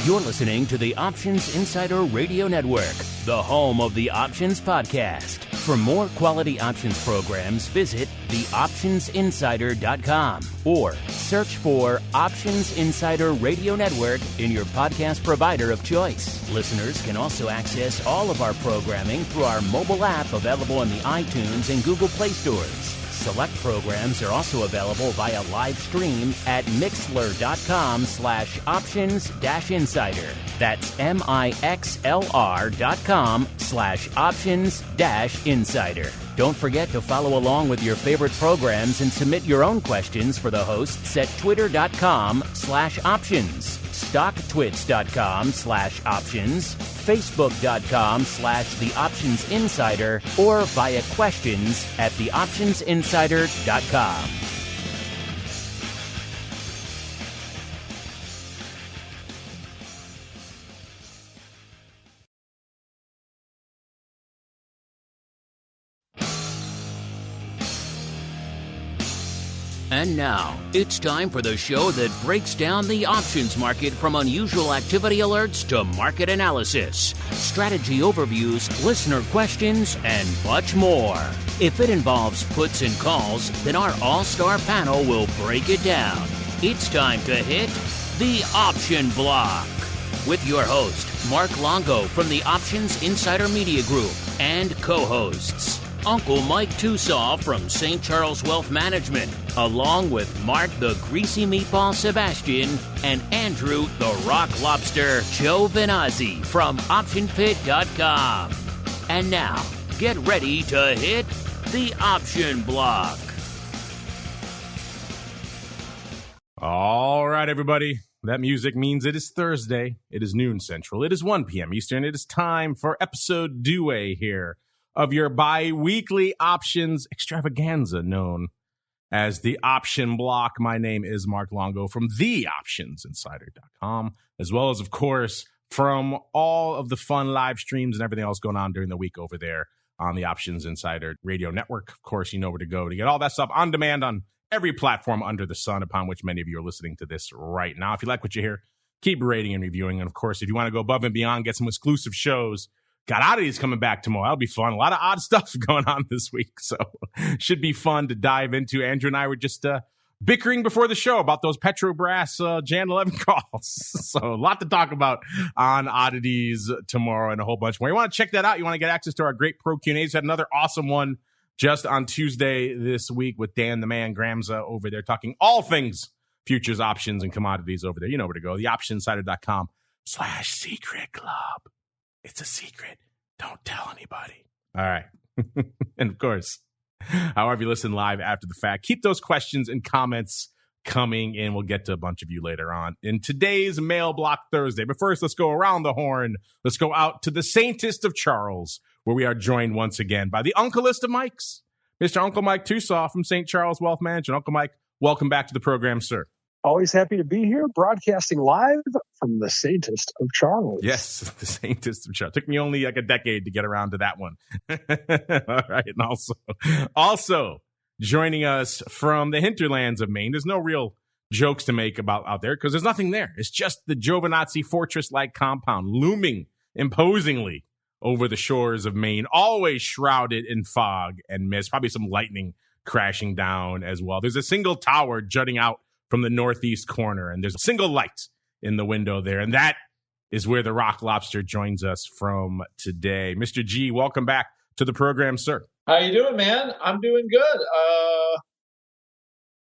You're listening to the Options Insider Radio Network, the home of the Options Podcast. For more quality options programs, visit theoptionsinsider.com or search for Options Insider Radio Network in your podcast provider of choice. Listeners can also access all of our programming through our mobile app available in the iTunes and Google Play stores. Select programs are also available via live stream at mixlr.com/options-insider. That's mixlr.com/options-insider. Don't forget to follow along with your favorite programs and submit your own questions for the hosts at twitter.com/options, stocktwits.com/options, facebook.com/theoptionsinsider, or via questions at theoptionsinsider.com. And now, it's time for the show that breaks down the options market from unusual activity alerts to market analysis, strategy overviews, listener questions, and much more. If it involves puts and calls, then our all-star panel will break it down. It's time to hit the Option Block with your host, Mark Longo from the Options Insider Media Group, and co-hosts, Uncle Mike Tusaw from St. Charles Wealth Management, along with Mark the Greasy Meatball Sebastian and Andrew the Rock Lobster Giovinazzi from OptionPit.com. And now, get ready to hit the Option Block. All right, everybody. That music means it is Thursday. It is noon Central. It is 1 p.m. Eastern. It is time for episode 2 here of your bi-weekly options extravaganza known as the Option Block. My name is Mark Longo from theoptionsinsider.com, as well as, of course, from all of the fun live streams and everything else going on during the week over there on the Options Insider Radio Network. Of course, you know where to go to get all that stuff on demand on every platform under the sun upon which many of you are listening to this right now. If you like what you hear, keep rating and reviewing. And, of course, if you want to go above and beyond, get some exclusive shows, got Oddities coming back tomorrow. That'll be fun. A lot of odd stuff going on this week, so should be fun to dive into. Andrew and I were just bickering before the show about those Petrobras Jan 11 calls. So a lot to talk about on Oddities tomorrow and a whole bunch more. You want to check that out? You want to get access to our great Pro Q&As? Had another awesome one just on Tuesday this week with Dan the Man Gramza over there talking all things futures, options, and commodities over there. You know where to go. TheOptionInsider.com/secret club. It's a secret. Don't tell anybody. All right. And of course, however you listen live after the fact, keep those questions and comments coming in. We'll get to a bunch of you later on in today's Mail Block Thursday. But first, let's go around the horn. Let's go out to the Saintest of Charles, where we are joined once again by the Uncleest of Mikes, Mr. Uncle Mike Tusaw from St. Charles Wealth Management. Uncle Mike, welcome back to the program, sir. Always happy to be here, broadcasting live from the Saintest of Charles. Yes, the Saintest of Charles. Took me only like a decade to get around to that one. All right, and also joining us from the hinterlands of Maine. There's no real jokes to make about out there because there's nothing there. It's just the Giovinazzi fortress-like compound looming imposingly over the shores of Maine, always shrouded in fog and mist. Probably some lightning crashing down as well. There's a single tower jutting out from the northeast corner, and there's a single light in the window there, and that is where the Rock Lobster joins us from today. Mr. G, welcome back to the program, sir. How you doing, man? I'm doing good.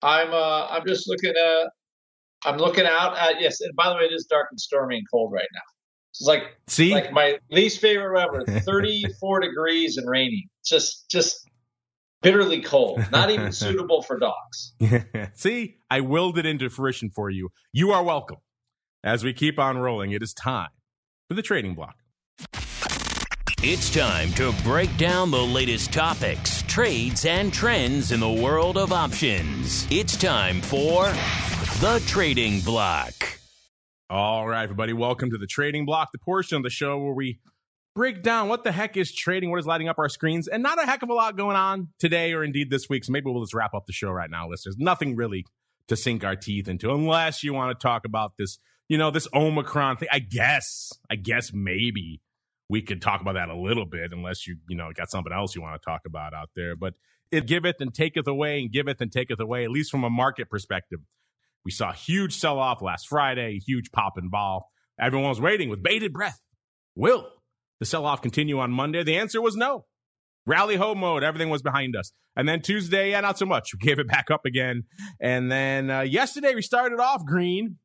I'm just looking out at, yes, and by the way, it is dark and stormy and cold right now. It's like my least favorite weather, 34 degrees and rainy. Just bitterly cold, not even suitable for dogs. See, I willed it into fruition for you. You are welcome. As we keep on rolling, it is time for the Trading Block. It's time to break down the latest topics, trades, and trends in the world of options. It's time for the Trading Block. All right, everybody, welcome to the Trading Block, the portion of the show where we break down what the heck is trading, what is lighting up our screens, and not a heck of a lot going on today or indeed this week. So maybe we'll just wrap up the show right now, listeners. Nothing really to sink our teeth into unless you want to talk about this this Omicron thing. I guess maybe we could talk about that a little bit, unless you got something else you want to talk about out there. But it giveth and taketh away and giveth and taketh away, at least from a market perspective. We saw a huge sell-off last Friday, huge pop and vol. Everyone was waiting with bated breath. Will the sell-off continue on Monday? The answer was no. Rally ho mode, everything was behind us. And then Tuesday, not so much. We gave it back up again. And then yesterday, we started off green.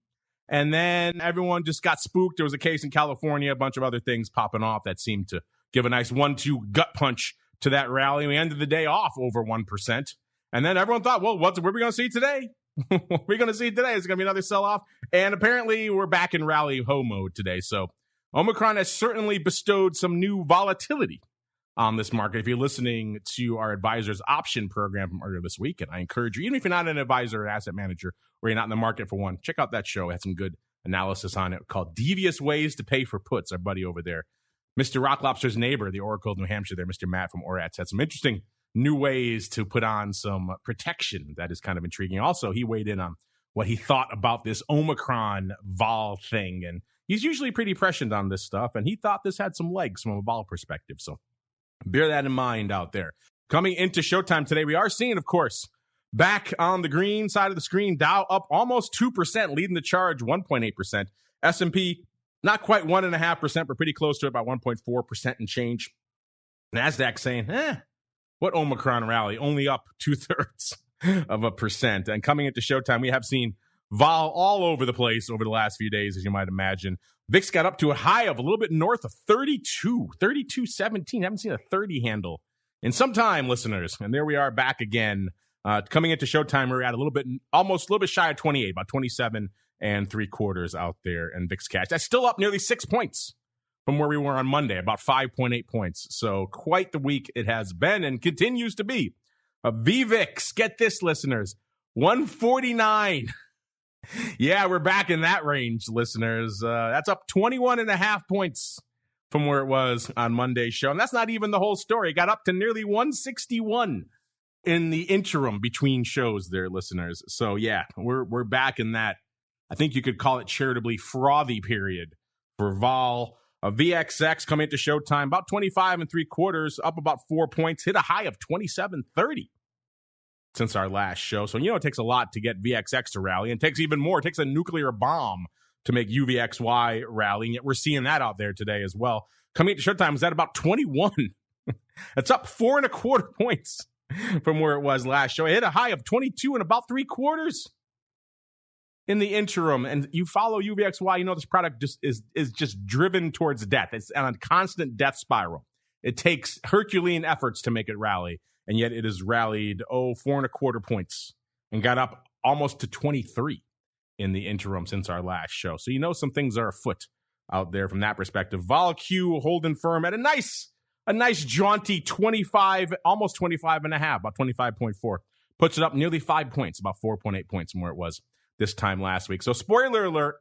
And then everyone just got spooked. There was a case in California, a bunch of other things popping off that seemed to give a nice 1-2 gut punch to that rally. We ended the day off over 1%. And then everyone thought, well, what are we going to see today? What are we going to see today? Is it going to be another sell-off? And apparently we're back in rally ho mode today. So Omicron has certainly bestowed some new volatility on this market. If you're listening to our advisor's option program from earlier this week, and I encourage you, even if you're not an advisor or asset manager, or you're not in the market for one, check out that show. It had some good analysis on it called Devious Ways to Pay for Puts. Our buddy over there, Mr. Rock Lobster's neighbor, the Oracle of New Hampshire there, Mr. Matt from ORATS, had some interesting new ways to put on some protection that is kind of intriguing. Also, he weighed in on what he thought about this Omicron vol thing, and he's usually pretty prescient on this stuff, and he thought this had some legs from a vol perspective. So bear that in mind out there. Coming into showtime today, we are seeing, of course, back on the green side of the screen, Dow up almost 2%, leading the charge 1.8%. S&P not quite 1.5%, but pretty close to it, about 1.4% and change. NASDAQ saying, what Omicron rally? Only up 0.2%. And coming into showtime, we have seen vol all over the place over the last few days, as you might imagine. VIX got up to a high of a little bit north of 32.17. Haven't seen a 30 handle in some time, listeners. And there we are back again. Coming into showtime, we're at almost a little bit shy of 28, about 27 3/4 out there. And VIX cash, that's still up nearly 6 points from where we were on Monday, about 5.8 points. So quite the week it has been and continues to be. VVIX, get this, listeners, 149. Yeah, we're back in that range, listeners. That's up 21.5 points from where it was on Monday's show. And that's not even the whole story. It got up to nearly 161 in the interim between shows there, listeners. So, yeah, we're back in that. I think you could call it charitably frothy period for vol. VXX coming into showtime, about 25 3/4, up about 4 points, hit a high of 27.30. Since our last show. So, it takes a lot to get VXX to rally, and it takes even more. It takes a nuclear bomb to make UVXY rally, and yet we're seeing that out there today as well. Coming into showtime is at about 21. It's up 4.25 points from where it was last show. It hit a high of 22 and about 3/4 in the interim. And you follow UVXY, this product just is just driven towards death. It's on a constant death spiral. It takes Herculean efforts to make it rally. And yet it has rallied, 4.25 points and got up almost to 23 in the interim since our last show. So some things are afoot out there from that perspective. Vol Q holding firm at a nice jaunty 25, almost 25.5, about 25.4. Puts it up nearly 5 points, about 4.8 points from where it was this time last week. So spoiler alert,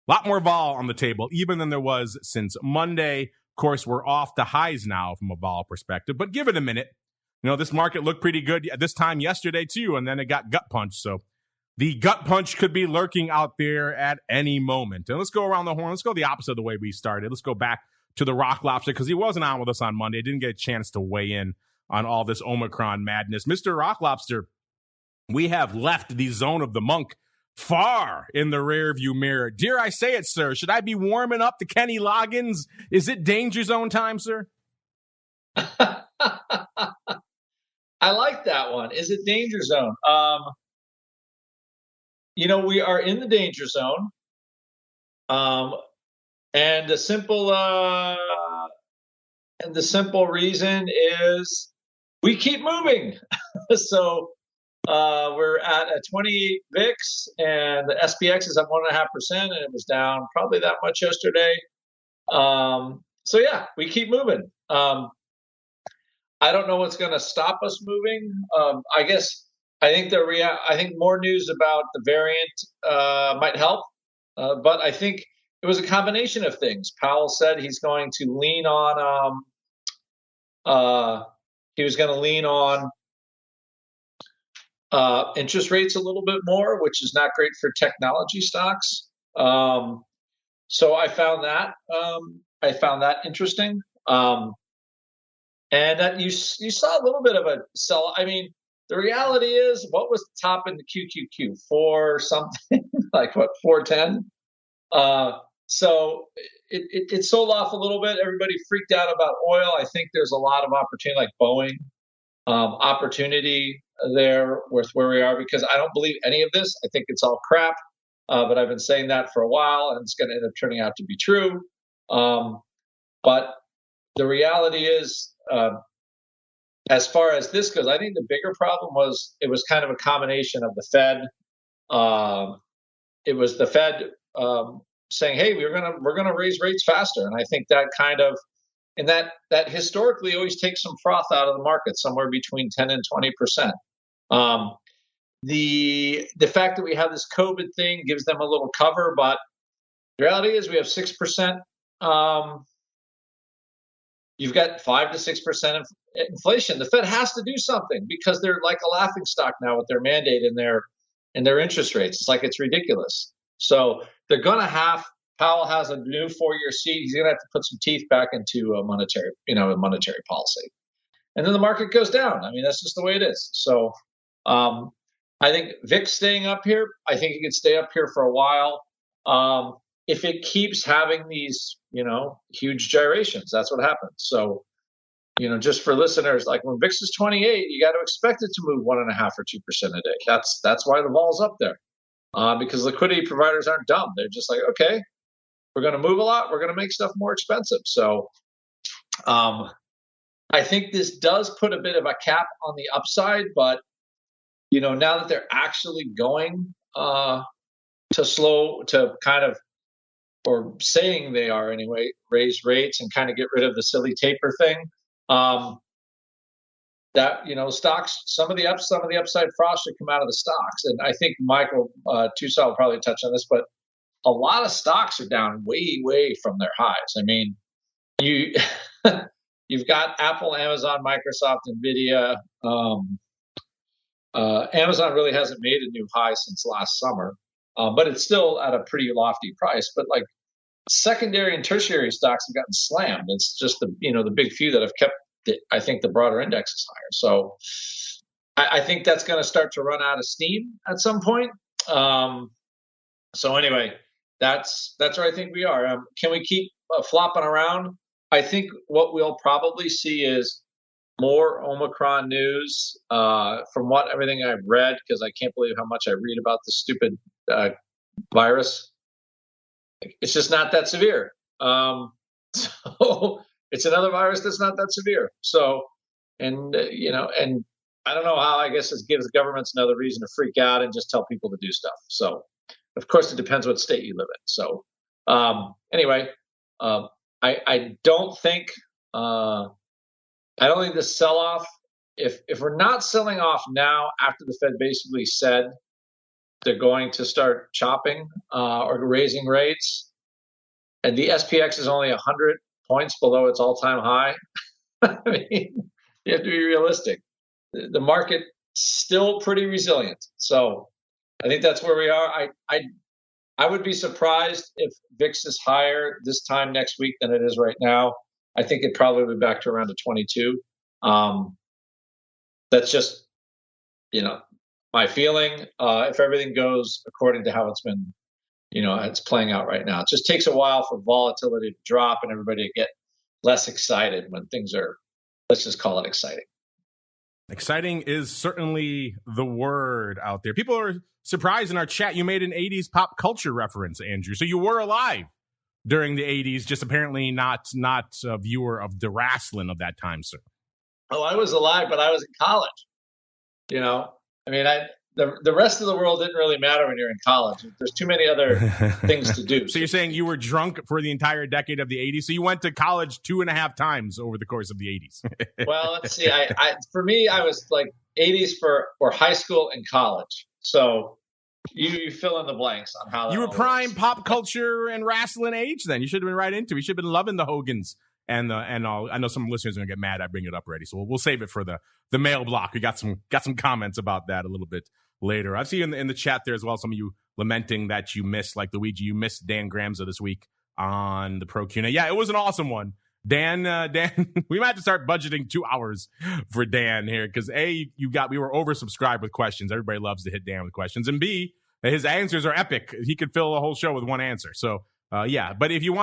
a lot more vol on the table, even than there was since Monday. Of course, we're off the highs now from a vol perspective, but give it a minute. This market looked pretty good this time yesterday, too, and then it got gut punched. So the gut punch could be lurking out there at any moment. And let's go around the horn. Let's go the opposite of the way we started. Let's go back to the Rock Lobster because he wasn't on with us on Monday. Didn't get a chance to weigh in on all this Omicron madness. Mr. Rock Lobster, we have left the zone of the monk far in the rearview mirror. Dare I say it, sir? Should I be warming up to Kenny Loggins? Is it danger zone time, sir? I like that one. Is it danger zone? We are in the danger zone. And the simple reason is we keep moving. So we're at a 28 VIX, and the SPX is up 1.5%, and it was down probably that much yesterday. So yeah, we keep moving. I don't know what's going to stop us moving. I think more news about the variant might help, but I think it was a combination of things. Powell said he's going to lean on interest rates a little bit more, which is not great for technology stocks. So I found that interesting. And that you saw a little bit of a sell. I mean, the reality is, what was the top in the QQQ? 4 something, like what, 410? So it sold off a little bit. Everybody freaked out about oil. I think there's a lot of opportunity, like Boeing, opportunity there with where we are, because I don't believe any of this. I think it's all crap. But I've been saying that for a while, and it's going to end up turning out to be true. But the reality is, as far as this goes, I think the bigger problem was it was kind of a combination of the Fed. It was the Fed saying, "Hey, we're gonna raise rates faster," and I think that kind of, and that historically always takes some froth out of the market, somewhere between 10 and 20%. The fact that we have this COVID thing gives them a little cover, but the reality is we have 6%. You've got 5 to 6% inflation. The Fed has to do something because they're like a laughingstock now with their mandate and their interest rates. It's like, it's ridiculous. So they're going to have, Powell has a new 4-year seat. He's going to have to put some teeth back into a monetary policy. And then the market goes down. I mean, that's just the way it is. So I think VIX staying up here, I think it could stay up here for a while. If it keeps having these, huge gyrations, that's what happens. So, just for listeners, like when VIX is 28, you got to expect it to move 1.5 or 2% a day. That's why the vol's up there, because liquidity providers aren't dumb. They're just like, okay, we're going to move a lot. We're going to make stuff more expensive. So, I think this does put a bit of a cap on the upside, but now that they're actually going to kind of, or saying they are anyway, raise rates and kind of get rid of the silly taper thing, that stocks, some of the upside frost should come out of the stocks. And I think Michael Tusa will probably touch on this, but a lot of stocks are down way from their highs. I mean, you've got Apple, Amazon, Microsoft, Nvidia. Amazon really hasn't made a new high since last summer, but it's still at a pretty lofty price. But like secondary and tertiary stocks have gotten slammed. It's just the big few that have kept I think the broader index is higher. So I think that's going to start to run out of steam at some point. So anyway, that's where I think we are. Can we keep flopping around? I think what we'll probably see is more Omicron news, from everything I've read, because I can't believe how much I read about the stupid virus. It's just not that severe. So it's another virus that's not that severe. So, and I don't know how, I guess it gives governments another reason to freak out and just tell people to do stuff. So, of course, it depends what state you live in. So, anyway, I don't think the sell-off, if we're not selling off now after the Fed basically said they're going to start chopping or raising rates, and the SPX is only 100 points below its all-time high, I mean, you have to be realistic. The market still pretty resilient. So I think that's where we are. I would be surprised if VIX is higher this time next week than it is right now. I think it'd probably be back to around a 22. That's just, my feeling. If everything goes according to how it's been, it's playing out right now. It just takes a while for volatility to drop and everybody to get less excited when things are, let's just call it exciting. Exciting is certainly the word out there. People are surprised in our chat. You made an 80s pop culture reference, Andrew. So you were alive during the 80s, just apparently not a viewer of the wrestling of that time, sir. Oh, I was alive, but I was in college. I mean, the rest of the world didn't really matter when you're in college. There's too many other things to do. So you're saying you were drunk for the entire decade of the 80s? So you went to college 2.5 times over the course of the 80s. Well, let's see. For me, I was like 80s for high school and college. So you fill in the blanks on how you were prime pop culture and wrestling age. Then you should have been right into it. You should have been loving the Hogans and all. I know some listeners are gonna get mad. I bring it up already, so we'll save it for the mail block. We got some comments about that a little bit later. I've seen in the chat there as well, some of you lamenting that you missed, like Luigi, you missed Dan Gramza this week on the Pro Q&A. Yeah, it was an awesome one. Dan, we might have to start budgeting 2 hours for Dan here because we were oversubscribed with questions. Everybody loves to hit Dan with questions. And B, his answers are epic. He could fill a whole show with one answer. So, yeah. But if you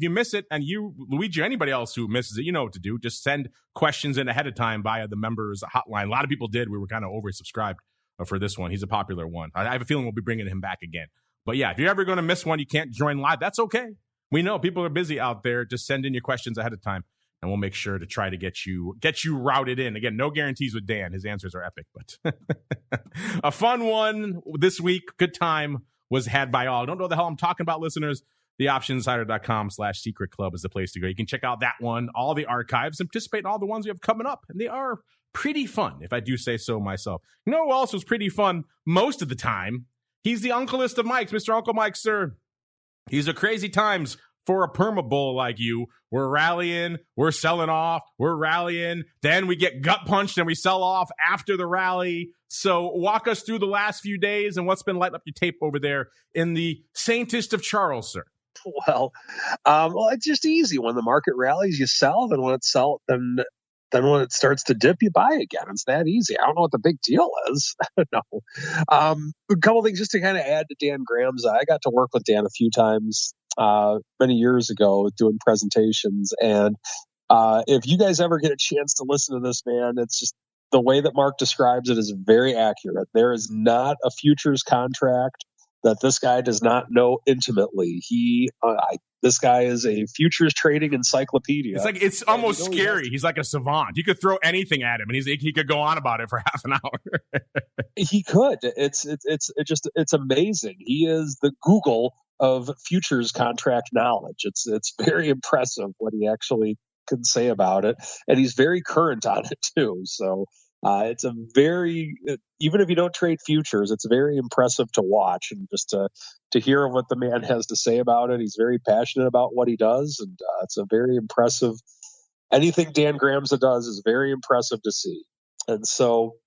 miss it, and you, Luigi, or anybody else who misses it, you know what to do. Just send questions in ahead of time via the members hotline. A lot of people did. We were kind of oversubscribed for this one. He's a popular one. I have a feeling we'll be bringing him back again. But yeah, if you're ever going to miss one, you can't join live. That's okay. We know people are busy out there. Just send in your questions ahead of time, and we'll make sure to try to get you routed in. Again, no guarantees with Dan. His answers are epic, but a fun one this week. Good time was had by all. Don't know what the hell I'm talking about, listeners. TheOptionInsider.com/secret club is the place to go. You can check out that one, all the archives, and participate in all the ones we have coming up. And they are pretty fun, if I do say so myself. You know who else was pretty fun most of the time? He's the uncleest of Mikes, Mr. Uncle Mike, sir. These are crazy times for a perma bull like you. We're rallying, we're selling off, we're rallying. Then we get gut punched and we sell off after the rally. So walk us through the last few days and what's been lighting up your tape over there in the saintest of Charles, sir. Well, it's just easy. When the market rallies, you sell. Then when when it starts to dip, you buy again. It's that easy. I don't know what the big deal is. No. A couple things just to kind of add to Dan Graham's. I got to work with Dan a few times many years ago doing presentations. And if you guys ever get a chance to listen to this, man, it's just the way that Mark describes it is very accurate. There is not a futures contract that this guy does not know intimately. This guy is a futures trading encyclopedia. It's almost scary. He's like a savant. You could throw anything at him, and he could go on about it for half an hour. He could. It's amazing. He is the Google of futures contract knowledge. It's very impressive what he actually can say about it, and he's very current on it too. So. It's even if you don't trade futures, it's very impressive to watch and just to hear what the man has to say about it. He's very passionate about what he does, and it's a very impressive. Anything Dan Gramza does is very impressive to see. And so,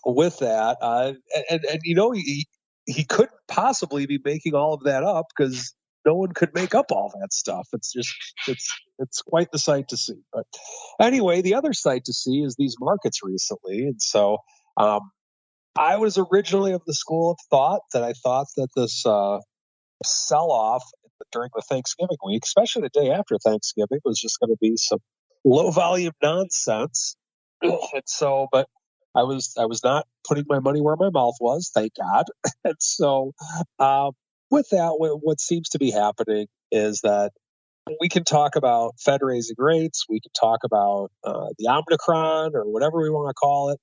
with that, he couldn't possibly be making all of that up because no one could make up all that stuff. It's quite the sight to see. But anyway, the other sight to see is these markets recently. And so I was originally of the school of thought that this sell-off during the Thanksgiving week, especially the day after Thanksgiving, was just going to be some low-volume nonsense. And so, but I was not putting my money where my mouth was, thank God. And so with that, what seems to be happening is that we can talk about Fed raising rates. We can talk about the Omicron or whatever we want to call it.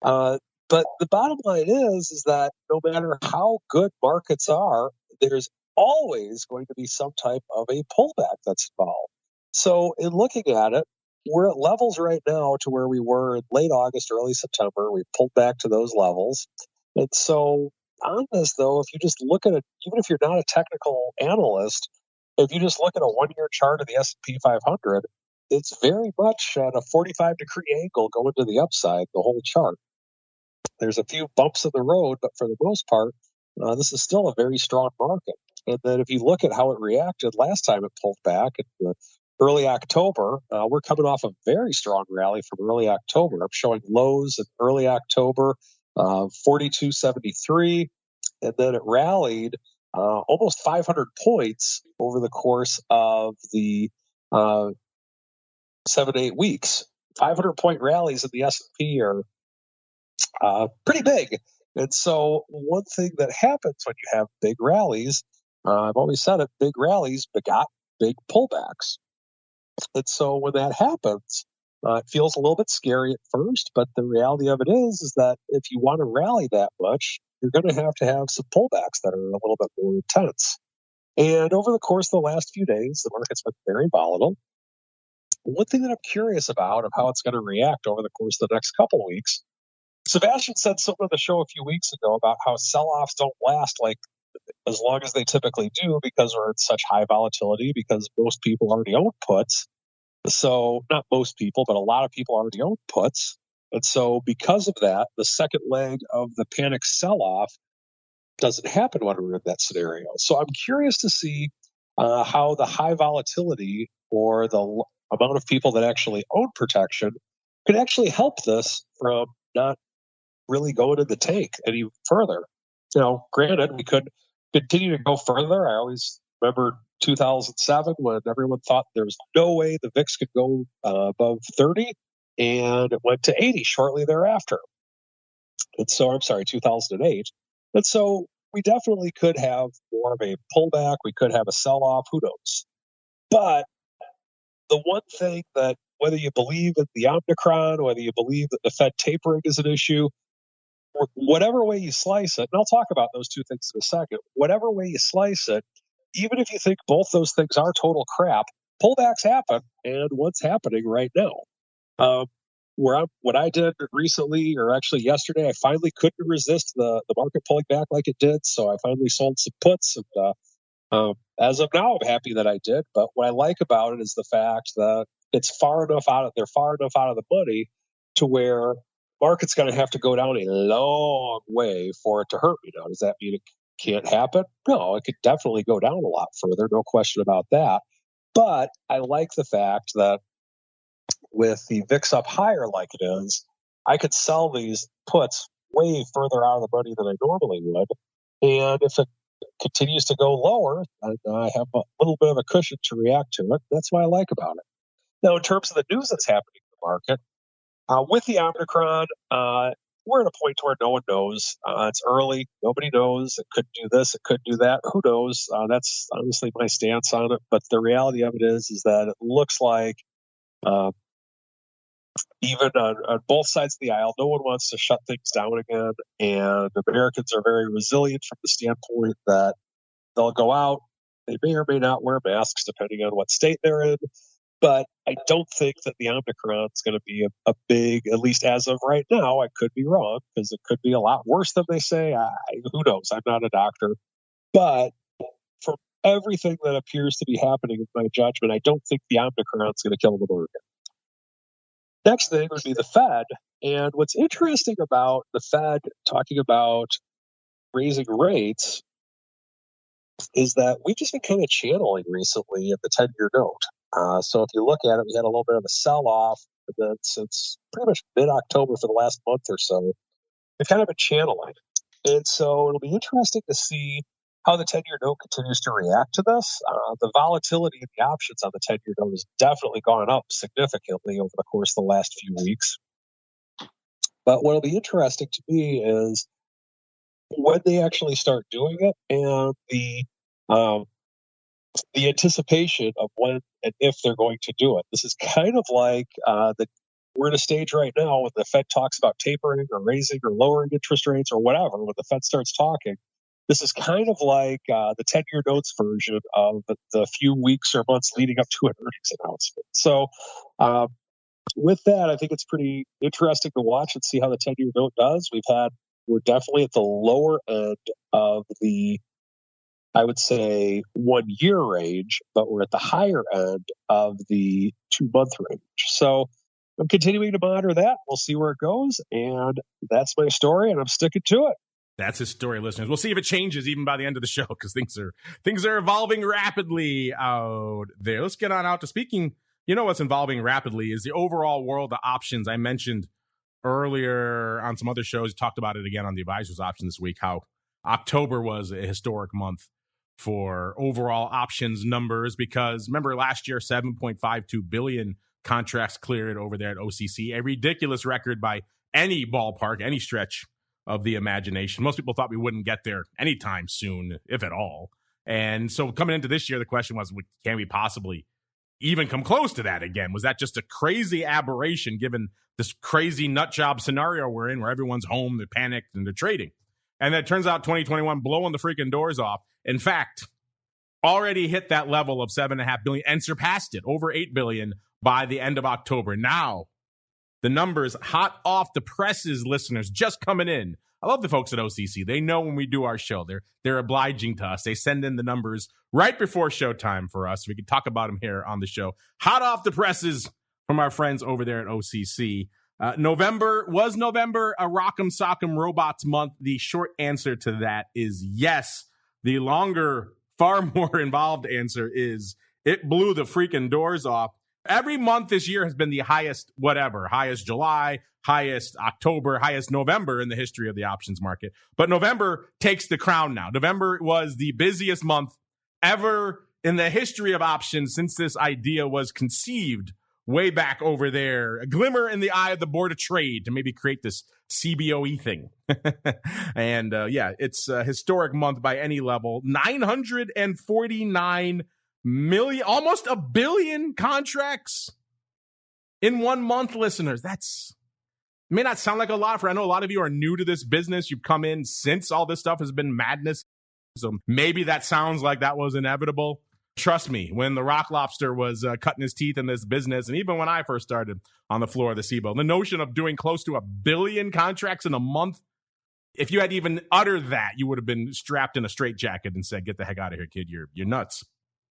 But the bottom line is that no matter how good markets are, there's always going to be some type of a pullback that's involved. So in looking at it, we're at levels right now to where we were in late August, early September. We pulled back to those levels. And so on this, though, if you just look at it, even if you're not a technical analyst, if you just look at a one-year chart of the S&P 500, it's very much at a 45-degree angle going to the upside, the whole chart. There's a few bumps in the road, but for the most part, this is still a very strong market. And then if you look at how it reacted last time it pulled back in early October, we're coming off a very strong rally from early October. I'm showing lows in early October, 42.73, and then it rallied almost 500 points over the course of the 7 to 8 weeks. 500-point rallies in the S&P are pretty big. And so one thing that happens when you have big rallies, I've always said it, big rallies begot big pullbacks. And so when that happens, it feels a little bit scary at first, but the reality of it is that if you want to rally that much, you're going to have some pullbacks that are a little bit more intense. And over the course of the last few days, the market's been very volatile. One thing that I'm curious about of how it's going to react over the course of the next couple of weeks, Sebastian said something on the show a few weeks ago about how sell-offs don't last like as long as they typically do because we're at such high volatility because most people already own puts. So not most people, but a lot of people already own puts. And so because of that, the second leg of the panic sell-off doesn't happen when we're in that scenario. So I'm curious to see how the high volatility or the amount of people that actually own protection could actually help this from not really going to the tank any further. Granted, we could continue to go further. I always remember 2007 when everyone thought there was no way the VIX could go above 30, and it went to 80 shortly thereafter. And so, I'm sorry, 2008. And so we definitely could have more of a pullback. We could have a sell-off. Who knows? But the one thing that, whether you believe in the Omicron, whether you believe that the Fed tapering is an issue, whatever way you slice it, and I'll talk about those two things in a second, whatever way you slice it, even if you think both those things are total crap, pullbacks happen, and what's happening right now. What I did recently, or actually yesterday, I finally couldn't resist the market pulling back like it did, so I finally sold some puts, and as of now, I'm happy that I did. But what I like about it is the fact that they're far enough out of the money to where market's going to have to go down a long way for it to hurt me. Now, does that mean it can't happen? No, it could definitely go down a lot further, no question about that. But I like the fact that with the VIX up higher like it is, I could sell these puts way further out of the money than I normally would. And if it continues to go lower, I have a little bit of a cushion to react to it. That's what I like about it. Now, in terms of the news that's happening in the market, with the Omicron, we're at a point where no one knows. It's early. Nobody knows. It could do this. It could do that. Who knows? That's honestly my stance on it. But the reality of it is that it looks like even on both sides of the aisle, no one wants to shut things down again. And Americans are very resilient from the standpoint that they'll go out. They may or may not wear masks depending on what state they're in. But I don't think that the Omicron is going to be a big, at least as of right now. I could be wrong because it could be a lot worse than they say. Who knows? I'm not a doctor. But from everything that appears to be happening in my judgment, I don't think the Omicron is going to kill the market. Next thing would be the Fed. And what's interesting about the Fed talking about raising rates is that we've just been kind of channeling recently at the 10-year note. So if you look at it, we had a little bit of a sell-off since pretty much mid-October for the last month or so. We've kind of been channeling. And so it'll be interesting to see how the 10-year note continues to react to this. The volatility in the options on the 10-year note has definitely gone up significantly over the course of the last few weeks. But what'll be interesting to me is when they actually start doing it and the anticipation of when and if they're going to do it. This is kind of like we're at a stage right now when the Fed talks about tapering or raising or lowering interest rates or whatever. When the Fed starts talking, this is kind of like the 10-year notes version of the few weeks or months leading up to an earnings announcement. So with that, I think it's pretty interesting to watch and see how the 10-year note does. We're definitely at the lower end of the, I would say, 1 year range, but we're at the higher end of the 2-month range. So I'm continuing to monitor that. We'll see where it goes. And that's my story, and I'm sticking to it. That's his story, listeners. We'll see if it changes even by the end of the show because things are evolving rapidly out there. Let's get on out to speaking. You know what's evolving rapidly is the overall world of options. I mentioned earlier on some other shows, talked about it again on the advisors option this week, how October was a historic month for overall options numbers because remember last year, 7.52 billion contracts cleared over there at OCC, a ridiculous record by any ballpark, any stretch of the imagination. Most people thought we wouldn't get there anytime soon, if at all. And so coming into this year, the question was, can we possibly even come close to that again? Was that just a crazy aberration given this crazy nut job scenario we're in where everyone's home, they're panicked, and they're trading? And it turns out 2021 blowing the freaking doors off. In fact, already hit that level of 7.5 billion and surpassed it, over 8 billion by the end of October. Now, the numbers hot off the presses, listeners, just coming in. I love the folks at OCC. They know when we do our show. They're obliging to us. They send in the numbers right before showtime for us. We can talk about them here on the show. Hot off the presses from our friends over there at OCC. Was November a Rock'em Sock'em Robots month? The short answer to that is yes. The longer, far more involved answer is it blew the freaking doors off. Every month this year has been the highest July, highest October, highest November in the history of the options market. But November takes the crown now. November was the busiest month ever in the history of options since this idea was conceived way back over there. A glimmer in the eye of the Board of Trade to maybe create this CBOE thing. And it's a historic month by any level. 949 million, almost a billion contracts in 1 month, listeners. That's may not sound like a lot I know a lot of you are new to this business. You've come in since all this stuff has been madness. So maybe that sounds like that was inevitable. Trust me, when the Rock Lobster was cutting his teeth in this business, and even when I first started on the floor of the SIBO, the notion of doing close to 1 billion contracts in a month, if you had even uttered that, you would have been strapped in a straitjacket and said, "Get the heck out of here, kid. You're nuts."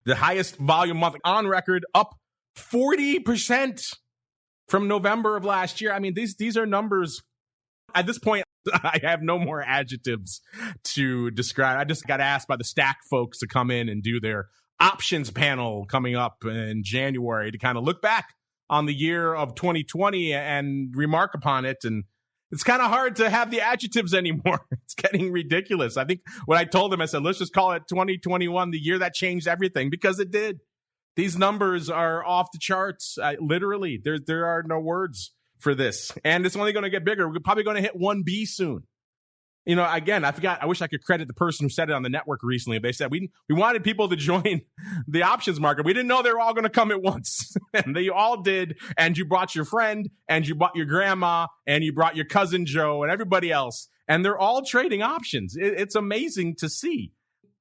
The highest volume month on record, up 40% from November of last year. I mean, these are numbers. At this point, I have no more adjectives to describe. I just got asked by the Stack folks to come in and do their options panel coming up in January to kind of look back on the year of 2020 and remark upon it. And it's kind of hard to have the adjectives anymore. It's getting ridiculous. I think what I told them, I said, let's just call it 2021, the year that changed everything, because it did. These numbers are off the charts. Literally, there are no words for this. And it's only going to get bigger. We're probably going to hit 1B soon. You know, again, I wish I could credit the person who said it on the network recently. They said, we wanted people to join the options market. We didn't know they were all going to come at once. And they all did. And you brought your friend, and you brought your grandma, and you brought your cousin Joe, and everybody else. And they're all trading options. It's amazing to see.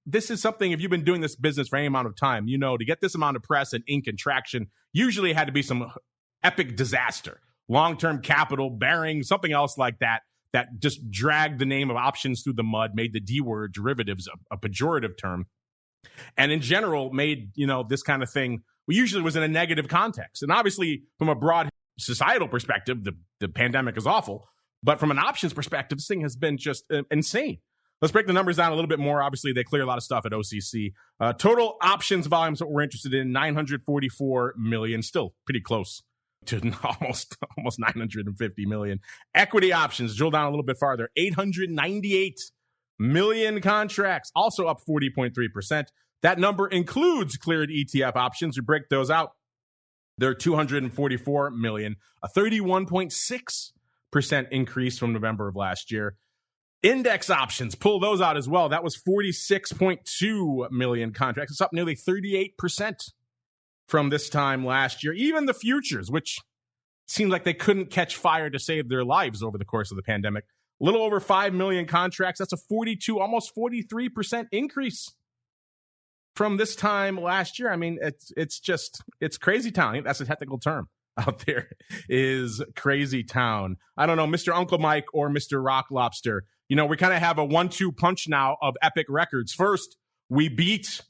This is something, if you've been doing this business for any amount of time, you know, to get this amount of press and ink and traction, usually it had to be some epic disaster, long-term capital, bearing, something else like that just dragged the name of options through the mud, made the D word, derivatives, a pejorative term. And in general, made, you know, this kind of thing, we usually was in a negative context. And obviously, from a broad societal perspective, the pandemic is awful. But from an options perspective, this thing has been just insane. Let's break the numbers down a little bit more. Obviously, they clear a lot of stuff at OCC. Total options volumes that we're interested in, 944 million, still pretty close to almost 950 million. Equity options, drill down a little bit farther, 898 million contracts, also up 40.3%. That number includes cleared ETF options. We break those out. They're 244 million, a 31.6% increase from November of last year. Index options, pull those out as well. That was 46.2 million contracts. It's up nearly 38% from this time last year. Even the futures, which seemed like they couldn't catch fire to save their lives over the course of the pandemic. A little over 5 million contracts. That's a 42, almost 43% increase from this time last year. I mean, it's crazy town. I think that's a technical term out there, is crazy town. I don't know, Mr. Uncle Mike or Mr. Rock Lobster. You know, we kind of have a 1-2 punch now of epic records. First, we beat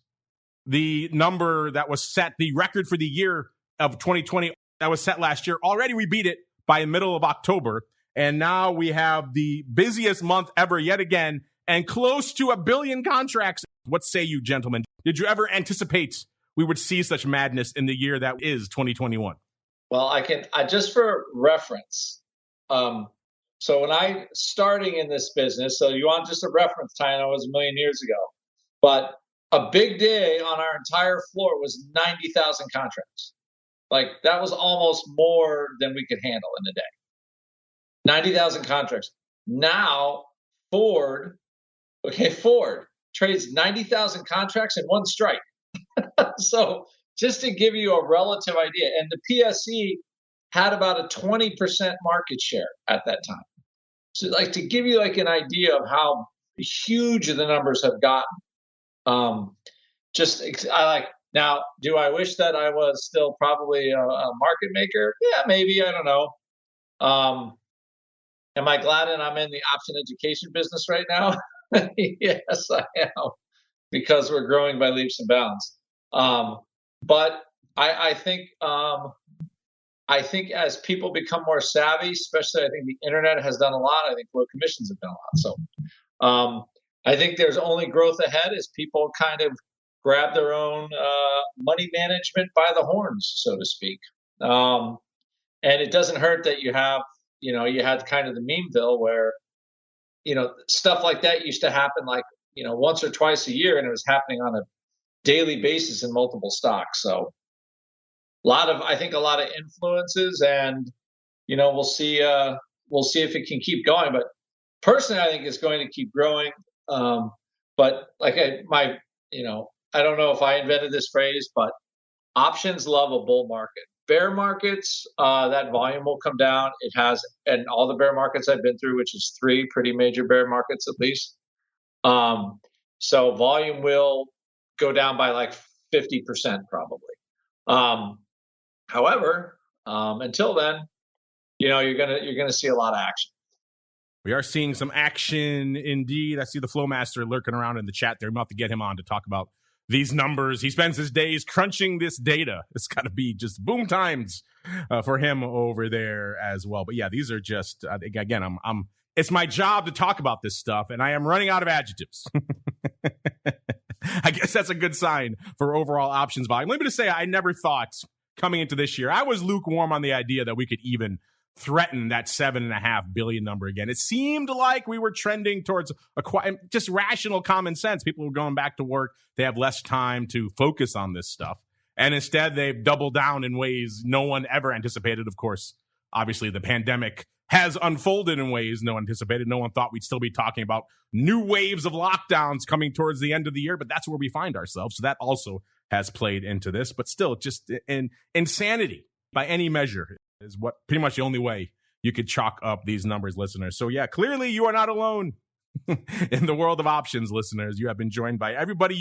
the number that was set, the record for the year of 2020 that was set last year. Already we beat it by the middle of October. And now we have the busiest month ever yet again, and close to 1 billion contracts. What say you, gentlemen? Did you ever anticipate we would see such madness in the year that is 2021? Well, I just for reference. So when I starting in this business, so you want just a reference time, it was 1 million years ago, but a big day on our entire floor was 90,000 contracts. Like, that was almost more than we could handle in a day. 90,000 contracts. Now, Ford trades 90,000 contracts in one strike. So just to give you a relative idea, and the PSE had about a 20% market share at that time. So, like, to give you like an idea of how huge the numbers have gotten. Now, do I wish that I was still probably a market maker? Yeah, maybe. I don't know. Am I glad that I'm in the option education business right now? Yes, I am, because we're growing by leaps and bounds. But I think I I think as people become more savvy, especially I think the internet has done a lot. I think low commissions have done a lot. So I think there's only growth ahead as people kind of grab their own money management by the horns, so to speak. And it doesn't hurt that you had kind of the memeville where, stuff like that used to happen like, once or twice a year, and it was happening on a daily basis in multiple stocks. So I think a lot of influences, and, we'll see if it can keep going. But personally, I think it's going to keep growing. But like I don't know if I invented this phrase, but options love a bull market. Bear markets, that volume will come down. It has, and all the bear markets I've been through, which is 3 pretty major bear markets at least. So volume will go down by like 50% probably. However, until then, you're gonna see a lot of action. We are seeing some action indeed. I see the Flowmaster lurking around in the chat there. I'm about to get him on to talk about these numbers. He spends his days crunching this data. It's got to be just boom times for him over there as well. But yeah, these are just, again, it's my job to talk about this stuff, and I am running out of adjectives. I guess that's a good sign for overall options volume. Let me just say, I never thought coming into this year, I was lukewarm on the idea that we could even threaten that $7.5 billion number again. It seemed like we were trending towards just rational common sense. People were going back to work. They have less time to focus on this stuff. And instead, they've doubled down in ways no one ever anticipated. Of course, obviously, the pandemic has unfolded in ways no one anticipated. No one thought we'd still be talking about new waves of lockdowns coming towards the end of the year, but that's where we find ourselves. So that also has played into this. But still, just insanity by any measure is what pretty much the only way you could chalk up these numbers, listeners. So yeah, clearly you are not alone in the world of options, listeners. You have been joined by everybody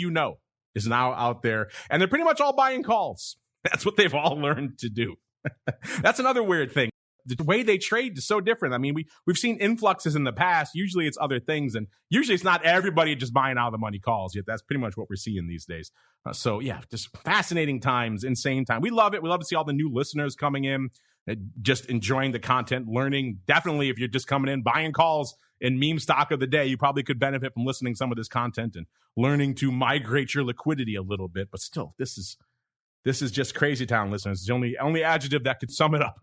is now out there, and they're pretty much all buying calls. That's what they've all learned to do. That's another weird thing. The way they trade is so different. I mean, we've seen influxes in the past. Usually it's other things, and usually it's not everybody just buying out of the money calls. Yet that's pretty much what we're seeing these days. So yeah, just fascinating times, insane time. We love it. We love to see all the new listeners coming in, just enjoying the content, learning. Definitely, if you're just coming in, buying calls in meme stock of the day, you probably could benefit from listening to some of this content and learning to migrate your liquidity a little bit. But still, this is just crazy town, listeners. It's the only adjective that could sum it up.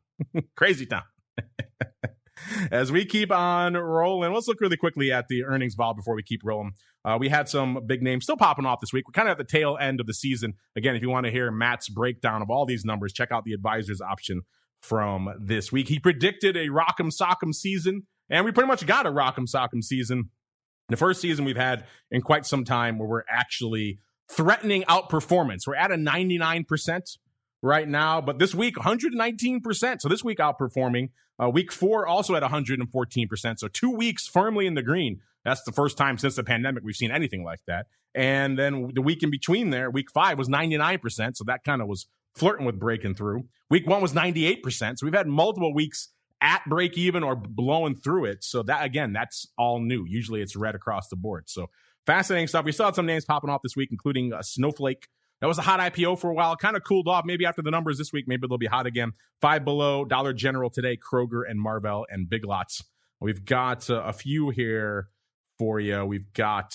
Crazy town. As we keep on rolling, let's look really quickly at the earnings vol before we keep rolling. We had some big names still popping off this week. We're kind of at the tail end of the season. Again, if you want to hear Matt's breakdown of all these numbers, check out the advisor's option from this week. He predicted a Rock'em Sock'em season, and we pretty much got a Rock'em Sock'em season. The first season we've had in quite some time where we're actually threatening outperformance. We're at a 99% right now, but this week 119%. So this week outperforming. Week 4 also at 114%. So 2 weeks firmly in the green. That's the first time since the pandemic we've seen anything like that. And then the week in between there, week 5 was 99%. So that kind of was flirting with breaking through. Week 1 was 98%. So we've had multiple weeks at break even or blowing through it. So that, again, that's all new. Usually it's red across the board. So fascinating stuff. We still had some names popping off this week, including Snowflake. That was a hot IPO for a while. Kind of cooled off. Maybe after the numbers this week, maybe they'll be hot again. 5 below. Dollar General today. Kroger and Marvell and Big Lots. We've got a few here for you. We've got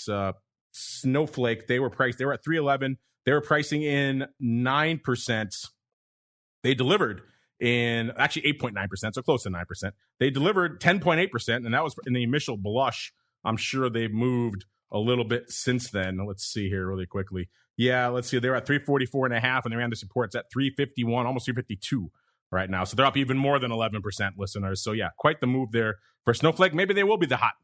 Snowflake. They were at 311. They were pricing in 9%. They delivered in actually 8.9%, so close to 9%. They delivered 10.8%, and that was in the initial blush. I'm sure they've moved a little bit since then. Let's see here really quickly. Yeah, let's see. They're at 344.5, and they ran the supports at 351, almost 352 right now. So they're up even more than 11%, listeners. So yeah, quite the move there for Snowflake. Maybe they will be the hot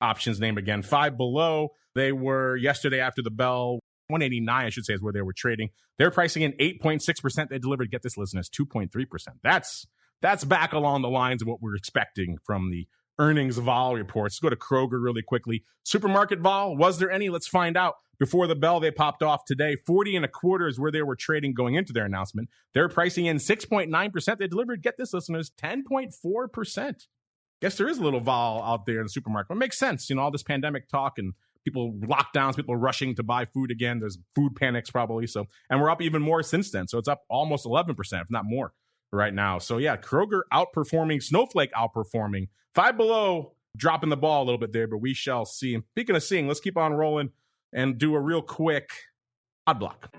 options name again. 5 below. They were yesterday after the bell. 189, I should say, is where they were trading. They're pricing in 8.6%. They delivered, get this, listeners, 2.3%. That's back along the lines of what we're expecting from the earnings vol reports. Let's go to Kroger really quickly. Supermarket vol, was there any? Let's find out. Before the bell, they popped off today. 40.25 is where they were trading going into their announcement. They're pricing in 6.9%. They delivered, get this, listeners, 10.4%. Guess there is a little vol out there in the supermarket. It makes sense. All this pandemic talk and people lockdowns, people rushing to buy food again. There's food panics probably. So, and we're up even more since then. So it's up almost 11%, if not more, right now. So yeah, Kroger outperforming, Snowflake outperforming. Five Below dropping the ball a little bit there, but we shall see. And speaking of seeing, let's keep on rolling and do a real quick odd block.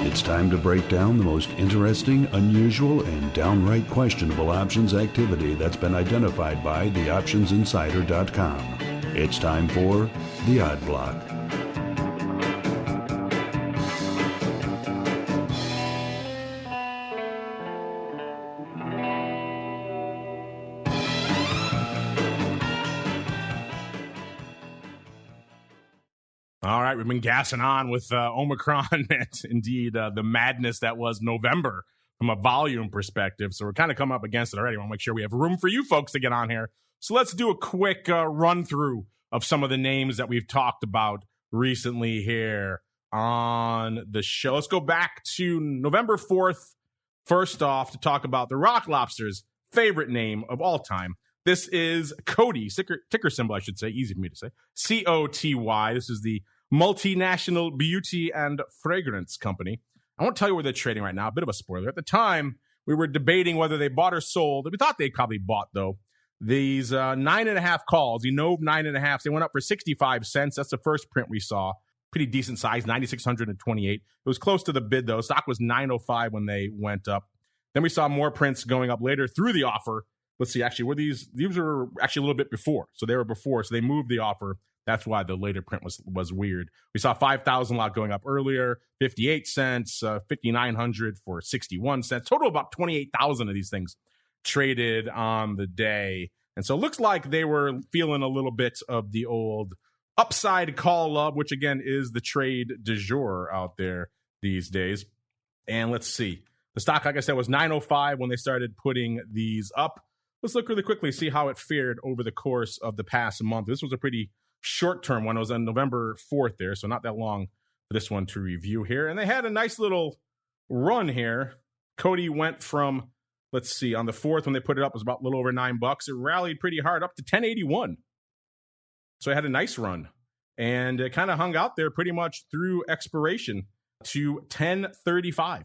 It's time to break down the most interesting, unusual, and downright questionable options activity that's been identified by theoptionsinsider.com. It's time for the Odd Block. All right, we've been gassing on with Omicron and indeed the madness that was November from a volume perspective. So we're kind of coming up against it already. I want to make sure we have room for you folks to get on here. So let's do a quick run through of some of the names that we've talked about recently here on the show. Let's go back to November 4th, first off, to talk about the Rock Lobster's favorite name of all time. This is COTY, ticker symbol, I should say, easy for me to say, COTY. This is the multinational beauty and fragrance company. I won't tell you where they're trading right now. A bit of a spoiler. At the time, we were debating whether they bought or sold. We thought they probably bought, though. These 9.5 calls, you know, 9.5, they went up for 65 cents. That's the first print we saw. Pretty decent size, 9,628. It was close to the bid, though. Stock was 905 when they went up. Then we saw more prints going up later through the offer. Let's see, actually, these were actually a little bit before. So they were before. So they moved the offer. That's why the later print was weird. We saw 5,000 lot going up earlier, 58 cents, 5,900 for 61 cents. Total about 28,000 of these things traded on the day. And so it looks like they were feeling a little bit of the old upside call up, which again is the trade du jour out there these days. And let's see. The stock, like I said, was 905 when they started putting these up. Let's look really quickly, see how it fared over the course of the past month. This was a pretty short-term one. It was on November 4th there, so not that long for this one to review here. And they had a nice little run here. COTY went from, let's see, on the 4th when they put it up, it was about a little over $9. It rallied pretty hard up to 1081. So it had a nice run. And it kind of hung out there pretty much through expiration to 1035.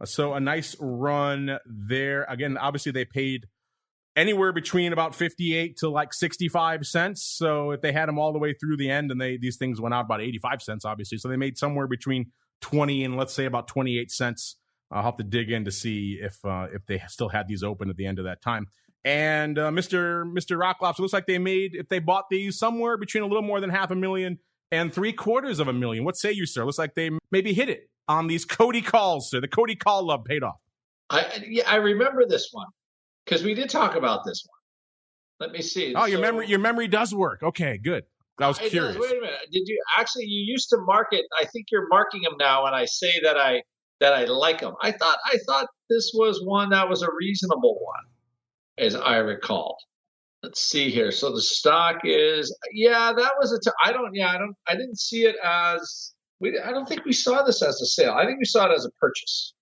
So a nice run there. Again, obviously they paid anywhere between about 58 to like 65 cents. So if they had them all the way through the end, and these things went out about 85 cents, obviously. So they made somewhere between 20 and let's say about 28 cents. I'll have to dig in to see if they still had these open at the end of that time. And Mr. Rock Lobster, looks like they made, if they bought these, somewhere between a little more than $500,000 and $750,000. What say you, sir? Looks like they maybe hit it on these COTY calls, sir. The COTY call love paid off. I remember this one. Because we did talk about this one. Let me see. Oh, your memory does work. Okay, good. I was curious. Wait a minute. Did you actually? You used to mark it. I think you're marking them now, and I say that I like them. I thought this was one that was a reasonable one, as I recall. Let's see here. So the stock is that was I didn't see it as I don't think we saw this as a sale. I think we saw it as a purchase.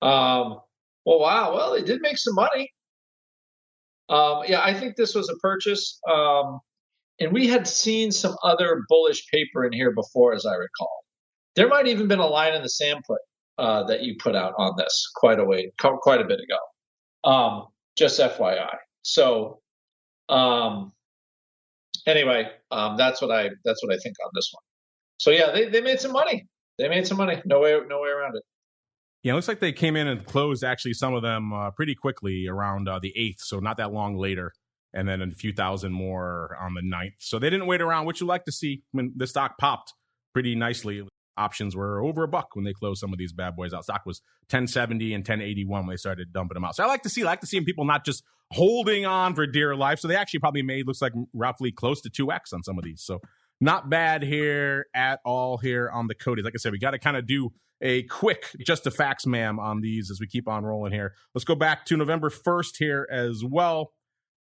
Well, wow. Well, they did make some money. I think this was a purchase. And we had seen some other bullish paper in here before, as I recall. There might even been a line in the sample that you put out on this quite a bit ago. Just FYI. So anyway, that's what I think on this one. So yeah, they made some money. No way around it. Yeah, it looks like they came in and closed, actually, some of them pretty quickly around the 8th, so not that long later, and then a few thousand more on the 9th. So they didn't wait around, which you like to see when the stock popped pretty nicely. Options were over $1 when they closed some of these bad boys out. Stock was 1070 and 1081 when they started dumping them out. So I like to see people not just holding on for dear life. So they actually probably made, looks like, roughly close to 2x on some of these. So not bad here at all here on the COTY. Like I said, we got to kind of do a quick just the facts, ma'am, on these as we keep on rolling here. Let's go back to November 1st here as well.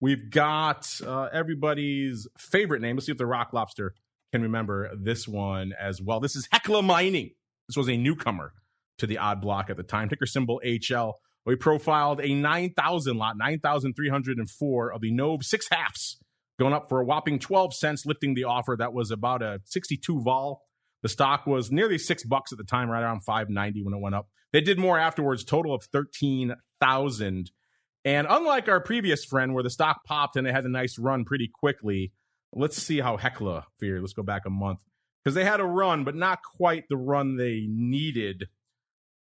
We've got everybody's favorite name. Let's see if the Rock Lobster can remember this one as well. This is Hecla Mining. This was a newcomer to the odd block at the time. Ticker symbol HL. We profiled a 9,000 lot, 9,304 of the Nove 6/2, going up for a whopping 12 cents, lifting the offer. That was about a 62 vol. The stock was nearly $6 at the time, right around $5.90 when it went up. They did more afterwards, total of 13,000. And unlike our previous friend where the stock popped and it had a nice run pretty quickly, let's see how Hekla fared. Let's go back a month. Because they had a run, but not quite the run they needed.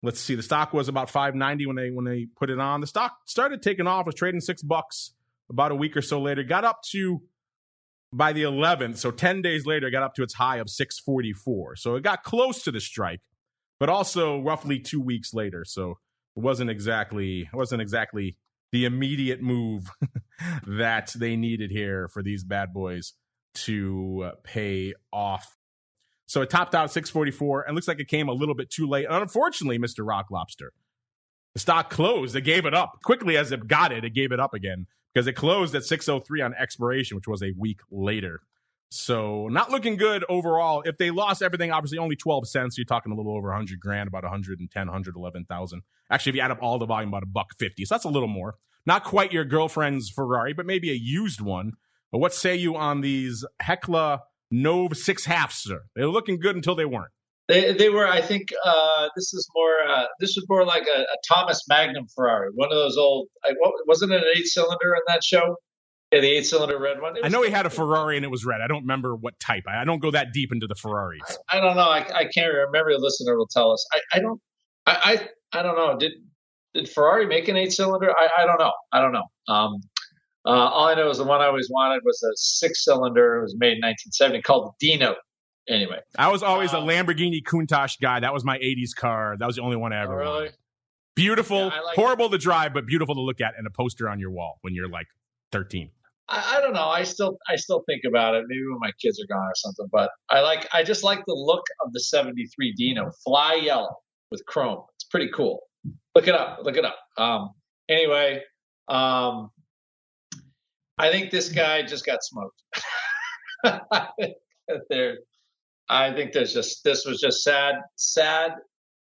Let's see. The stock was about $5.90 when they put it on. The stock started taking off, was trading $6 about a week or so later. Got up to, by the 11th, so 10 days later, it got up to its high of $6.44. So it got close to the strike, but also roughly 2 weeks later. So it wasn't exactly the immediate move that they needed here for these bad boys to pay off. So it topped out at $6.44 and looks like it came a little bit too late. And unfortunately, Mr. Rock Lobster, the stock closed. It gave it up. Quickly as it got it, it gave it up again because it closed at $6.03 on expiration, which was a week later. So not looking good overall. If they lost everything, obviously only 12 cents. You're talking a little over $100,000, about 110, 111,000. Actually, if you add up all the volume, about $1.50. So that's a little more. Not quite your girlfriend's Ferrari, but maybe a used one. But what say you on these Hekla Nove 6.5, sir? They were looking good until they weren't. They were. I think this was more like a Thomas Magnum Ferrari, one of those old. Wasn't it an 8-cylinder in that show? Yeah, the 8-cylinder red one. I know he had a Ferrari and it was red. I don't remember what type. I don't go that deep into the Ferraris. I don't know. I can't remember. The listener will tell us. I don't know. Did Ferrari make an 8-cylinder? I don't know. All I know is the one I always wanted was a 6-cylinder. It was made in 1970 called Dino. Anyway. I was always a Lamborghini Countach guy. That was my 80s car. That was the only one I ever wanted. Beautiful, yeah, horrible to drive, but beautiful to look at, and a poster on your wall when you're like 13. I don't know. I still think about it. Maybe when my kids are gone or something. But I just like the look of the 73 Dino, fly yellow with chrome. It's pretty cool. Look it up. Anyway, I think this guy just got smoked. I think this was just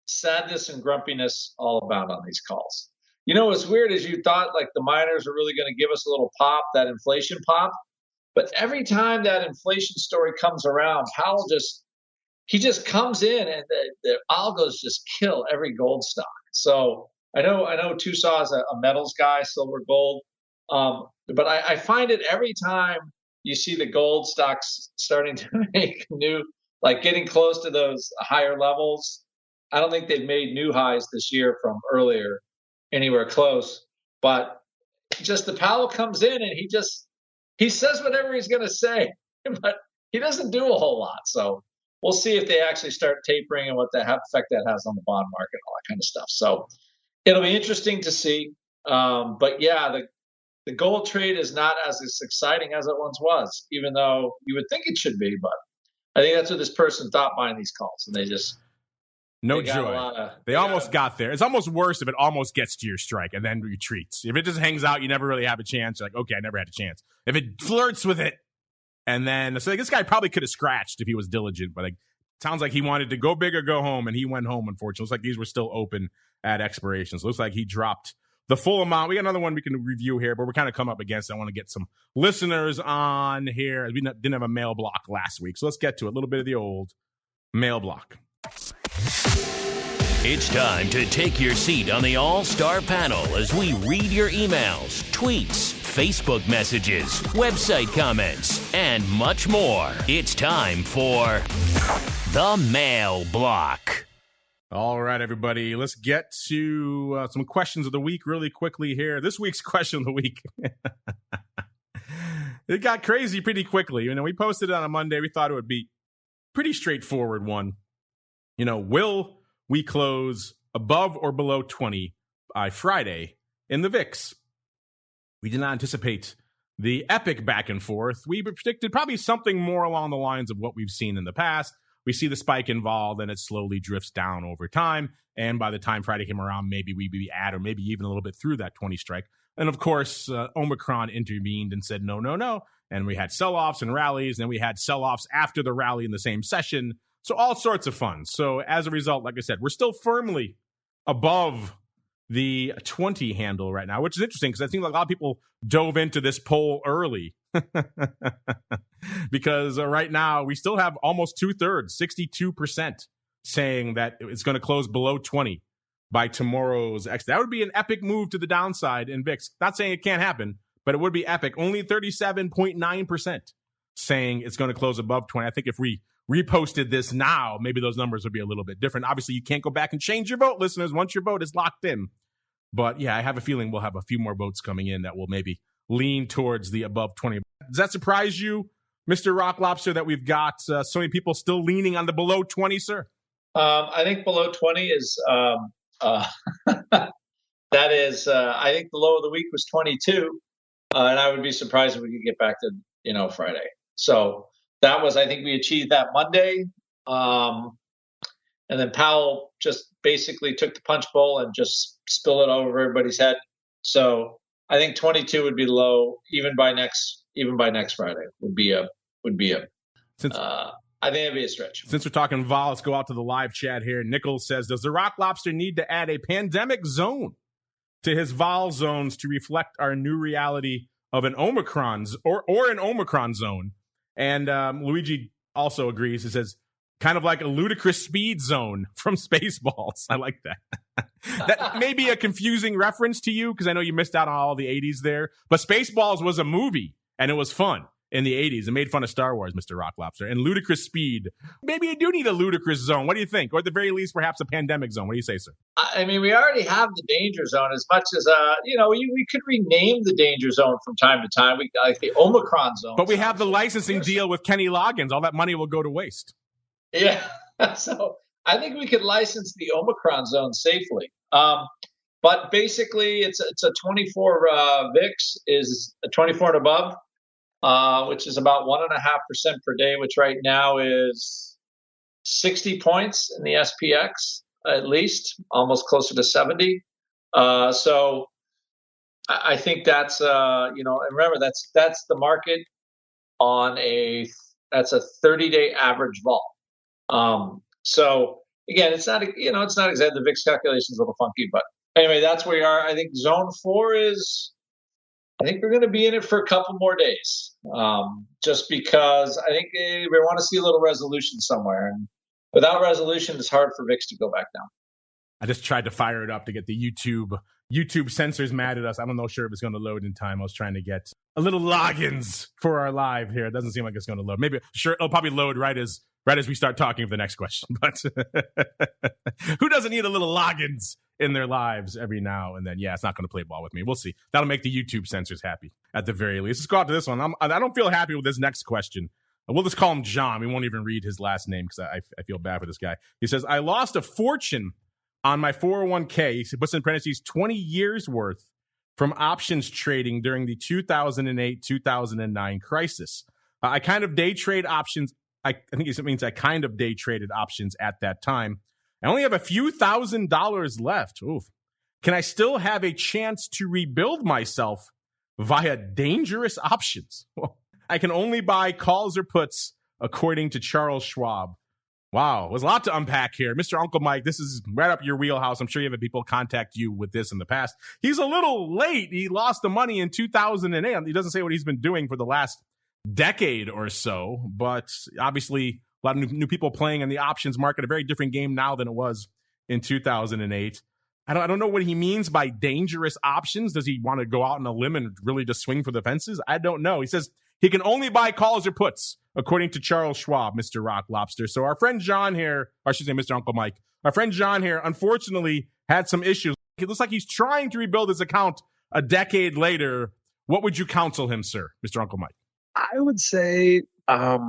sadness and grumpiness all about on these calls. You know, what's weird is you thought like the miners are really going to give us a little pop, that inflation pop. But every time that inflation story comes around, Powell just comes in and the algos just kill every gold stock. So I know Tusaw is a metals guy, silver, gold. But I find it every time you see the gold stocks starting to make new, like getting close to those higher levels. I don't think they've made new highs this year from earlier anywhere close. But just the Powell comes in and he says whatever he's going to say, but he doesn't do a whole lot. So we'll see if they actually start tapering and what the effect that has on the bond market and all that kind of stuff. So it'll be interesting to see. But yeah, the gold trade is not as exciting as it once was, even though you would think it should be. But I think that's what this person thought buying these calls, and they just joy. They almost got there. It's almost worse if it almost gets to your strike and then retreats. If it just hangs out, you never really have a chance. You're like, okay, I never had a chance. If it flirts with it, and then so this guy probably could have scratched if he was diligent, but sounds like he wanted to go big or go home, and he went home. Unfortunately, looks like these were still open at expirations. Looks like he dropped the full amount. We got another one we can review here, but we're kind of come up against it. I want to get some listeners on here. We didn't have a mail block last week, so let's get to it. A little bit of the old mail block. It's time to take your seat on the All-Star panel as we read your emails, tweets, Facebook messages, website comments, and much more. It's time for the mail block. All right, everybody, let's get to some questions of the week really quickly here. This week's question of the week. It got crazy pretty quickly. You know, we posted it on a Monday. We thought it would be pretty straightforward one. You know, will we close above or below 20 by Friday in the VIX? We did not anticipate the epic back and forth. We predicted probably something more along the lines of what we've seen in the past. We see the spike involved, and it slowly drifts down over time. And by the time Friday came around, maybe we'd be at or maybe even a little bit through that 20 strike. And, of course, Omicron intervened and said, no. And we had sell-offs and rallies, and then we had sell-offs after the rally in the same session. So all sorts of fun. So as a result, like I said, we're still firmly above the 20 handle right now, which is interesting because I think a lot of people dove into this poll early because right now we still have almost 2/3, 62% saying that it's going to close below 20 by tomorrow's exit. That would be an epic move to the downside in VIX. Not saying it can't happen, but it would be epic. Only 37.9% saying it's going to close above 20. I think if we reposted this now, maybe those numbers would be a little bit different. Obviously, you can't go back and change your vote, listeners, once your vote is locked in. But yeah, I have a feeling we'll have a few more votes coming in that will maybe lean towards the above 20. Does that surprise you, Mr. Rock Lobster, that we've got so many people still leaning on the below 20, sir? I think below 20 is, that is, I think the low of the week was 22. And I would be surprised if we could get back to, Friday. So that was, I think we achieved that Monday. And then Powell just basically took the punch bowl and just spilled it over everybody's head. So I think 22 would be low, even by next Friday would be a. I think it'd be a stretch. Since we're talking vol, let's go out to the live chat here. Nichols says, does the Rock Lobster need to add a pandemic zone to his vol zones to reflect our new reality of an Omicron or an Omicron zone? And Luigi also agrees. He says, kind of like a ludicrous speed zone from Spaceballs. I like that. That may be a confusing reference to you because I know you missed out on all the 80s there. But Spaceballs was a movie, and it was fun in the 80s. It made fun of Star Wars, Mr. Rock Lobster. And ludicrous speed. Maybe you do need a ludicrous zone. What do you think? Or at the very least, perhaps a pandemic zone. What do you say, sir? I mean, we already have the danger zone as much as, we could rename the danger zone from time to time. We like the Omicron zone. But we have the licensing deal with Kenny Loggins. All that money will go to waste. Yeah. So I think we could license the Omicron zone safely. But basically, it's a 24 VIX is a 24 and above, which is about 1.5% per day, which right now is 60 points in the SPX, at least, almost closer to 70. So I think that's, and remember, that's the market on that's a 30-day average vol. So again, it's not exactly, the VIX calculation is a little funky, but anyway, that's where we are. I think zone 4 is, I think we're going to be in it for a couple more days, just because I think we want to see a little resolution somewhere. And without resolution, it's hard for VIX to go back down. I just tried to fire it up to get the YouTube censors mad at us. I don't know sure if it's going to load in time. I was trying to get a little logins for our live here. It doesn't seem like it's going to load. Maybe sure it'll probably load right as we start talking for the next question. But who doesn't need a little logins in their lives every now and then? Yeah, it's not going to play ball with me. We'll see. That'll make the YouTube censors happy at the very least. Let's go out to this one. I don't feel happy with this next question. We'll just call him John. We won't even read his last name because I feel bad for this guy. He says, I lost a fortune on my 401k. He puts in parentheses 20 years worth from options trading during the 2008-2009 crisis. I kind of day trade options. I think it means I kind of day traded options at that time. I only have a few $1,000s left. Oof. Can I still have a chance to rebuild myself via dangerous options? Well, I can only buy calls or puts, according to Charles Schwab. Wow, there's a lot to unpack here. Mr. Uncle Mike, this is right up your wheelhouse. I'm sure you have people contact you with this in the past. He's a little late. He lost the money in 2008. He doesn't say what he's been doing for the last decade or so, but obviously a lot of new people playing in the options market, a very different game now than it was in 2008. I don't know what he means by dangerous options. Does he want to go out on a limb and really just swing for the fences? I don't know. He says he can only buy calls or puts, according to Charles Schwab, Mr. Rock Lobster. So our friend John here, or I should say Mr. Uncle Mike, our friend John here, unfortunately had some issues. It looks like he's trying to rebuild his account a decade later. What would you counsel him, sir, Mr. Uncle Mike? I would say, how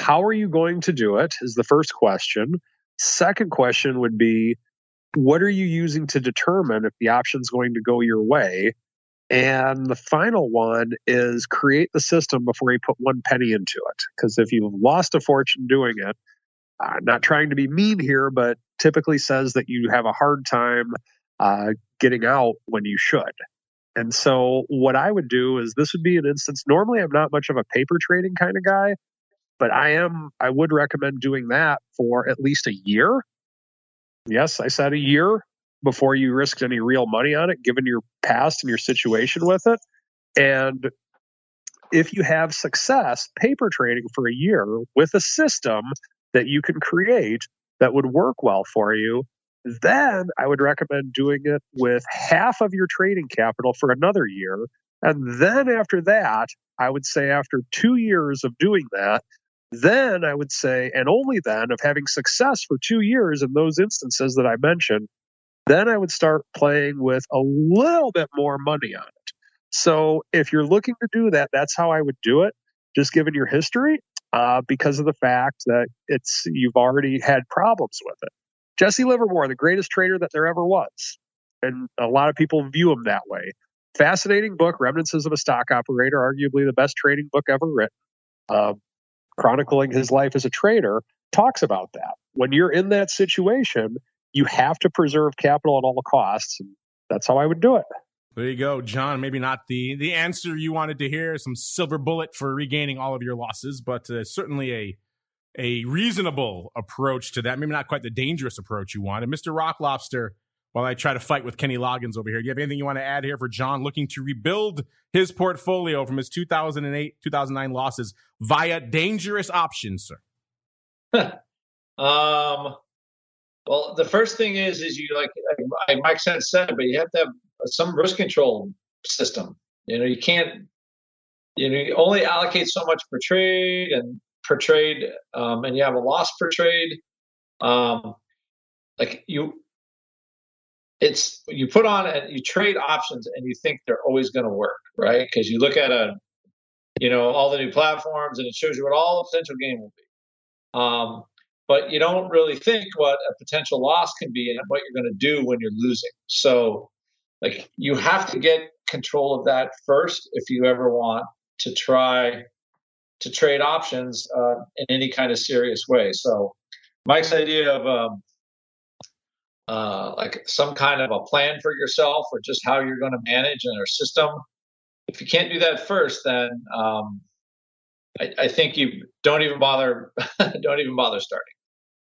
are you going to do it is the first question. Second question would be, what are you using to determine if the option's going to go your way? And the final one is create the system before you put one penny into it. Because if you've lost a fortune doing it, I'm not trying to be mean here, but typically says that you have a hard time getting out when you should. And so what I would do is, this would be an instance. Normally, I'm not much of a paper trading kind of guy, but I would recommend doing that for at least a year. Yes, I said a year before you risked any real money on it, given your past and your situation with it. And if you have success paper trading for a year with a system that you can create that would work well for you, then I would recommend doing it with half of your trading capital for another year. And then after that, I would say after 2 years of doing that, then I would say, and only then, of having success for 2 years in those instances that I mentioned, then I would start playing with a little bit more money on it. So if you're looking to do that, that's how I would do it, just given your history, because of the fact that you've already had problems with it. Jesse Livermore, the greatest trader that there ever was. And a lot of people view him that way. Fascinating book, Remnants of a Stock Operator, arguably the best trading book ever written. Chronicling his life as a trader, talks about that. When you're in that situation, you have to preserve capital at all costs. And that's how I would do it. There you go, John. Maybe not the answer you wanted to hear, some silver bullet for regaining all of your losses, but certainly a reasonable approach to that. Maybe not quite the dangerous approach you wanted. Mr. Rock Lobster, while I try to fight with Kenny Loggins over here, do you have anything you want to add here for John looking to rebuild his portfolio from his 2008, 2009 losses via dangerous options, sir? Well, the first thing is you like Mike said, but you have to have some risk control system. You can't, you only allocate so much per trade, and you have a loss per trade. You put on and you trade options and you think they're always going to work, right? Because you look at all the new platforms and it shows you what all the potential gain will be. But you don't really think what a potential loss can be and what you're going to do when you're losing. So you have to get control of that first if you ever want to try to trade options in any kind of serious way. So Mike's idea of some kind of a plan for yourself or just how you're going to manage in our system, if you can't do that first, then I think you don't even bother starting.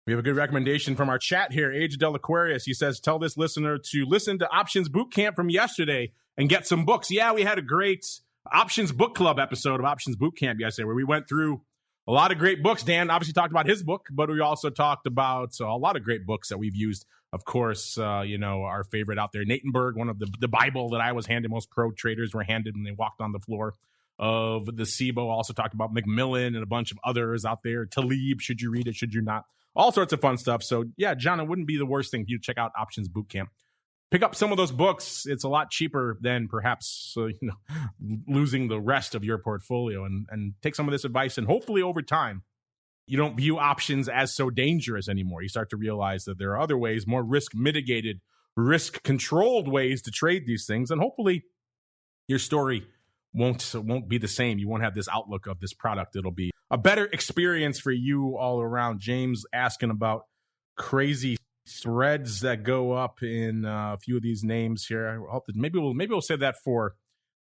We have a good recommendation from our chat here. Age Del Aquarius, he says, tell this listener to listen to Options Bootcamp from yesterday and get some books. Yeah, we had a great Options Book Club episode of Options Bootcamp yesterday where we went through a lot of great books. Dan obviously talked about his book, but we also talked about a lot of great books that we've used. Of course, our favorite out there, Natenberg, one of the Bible that I was handed, most pro traders were handed when they walked on the floor of the SIBO. Also talked about Macmillan and a bunch of others out there. Talib, should you read it, should you not? All sorts of fun stuff. So yeah, John, it wouldn't be the worst thing for you to check out Options Bootcamp. Pick up some of those books. It's a lot cheaper than perhaps losing the rest of your portfolio, and take some of this advice, and hopefully over time you don't view options as so dangerous anymore. You start to realize that there are other ways, more risk mitigated, risk controlled ways to trade these things, and hopefully your story won't be the same. You won't have this outlook of this product. It'll be a better experience for you all around. James asking about crazy threads that go up in a few of these names here. Maybe we'll save that for,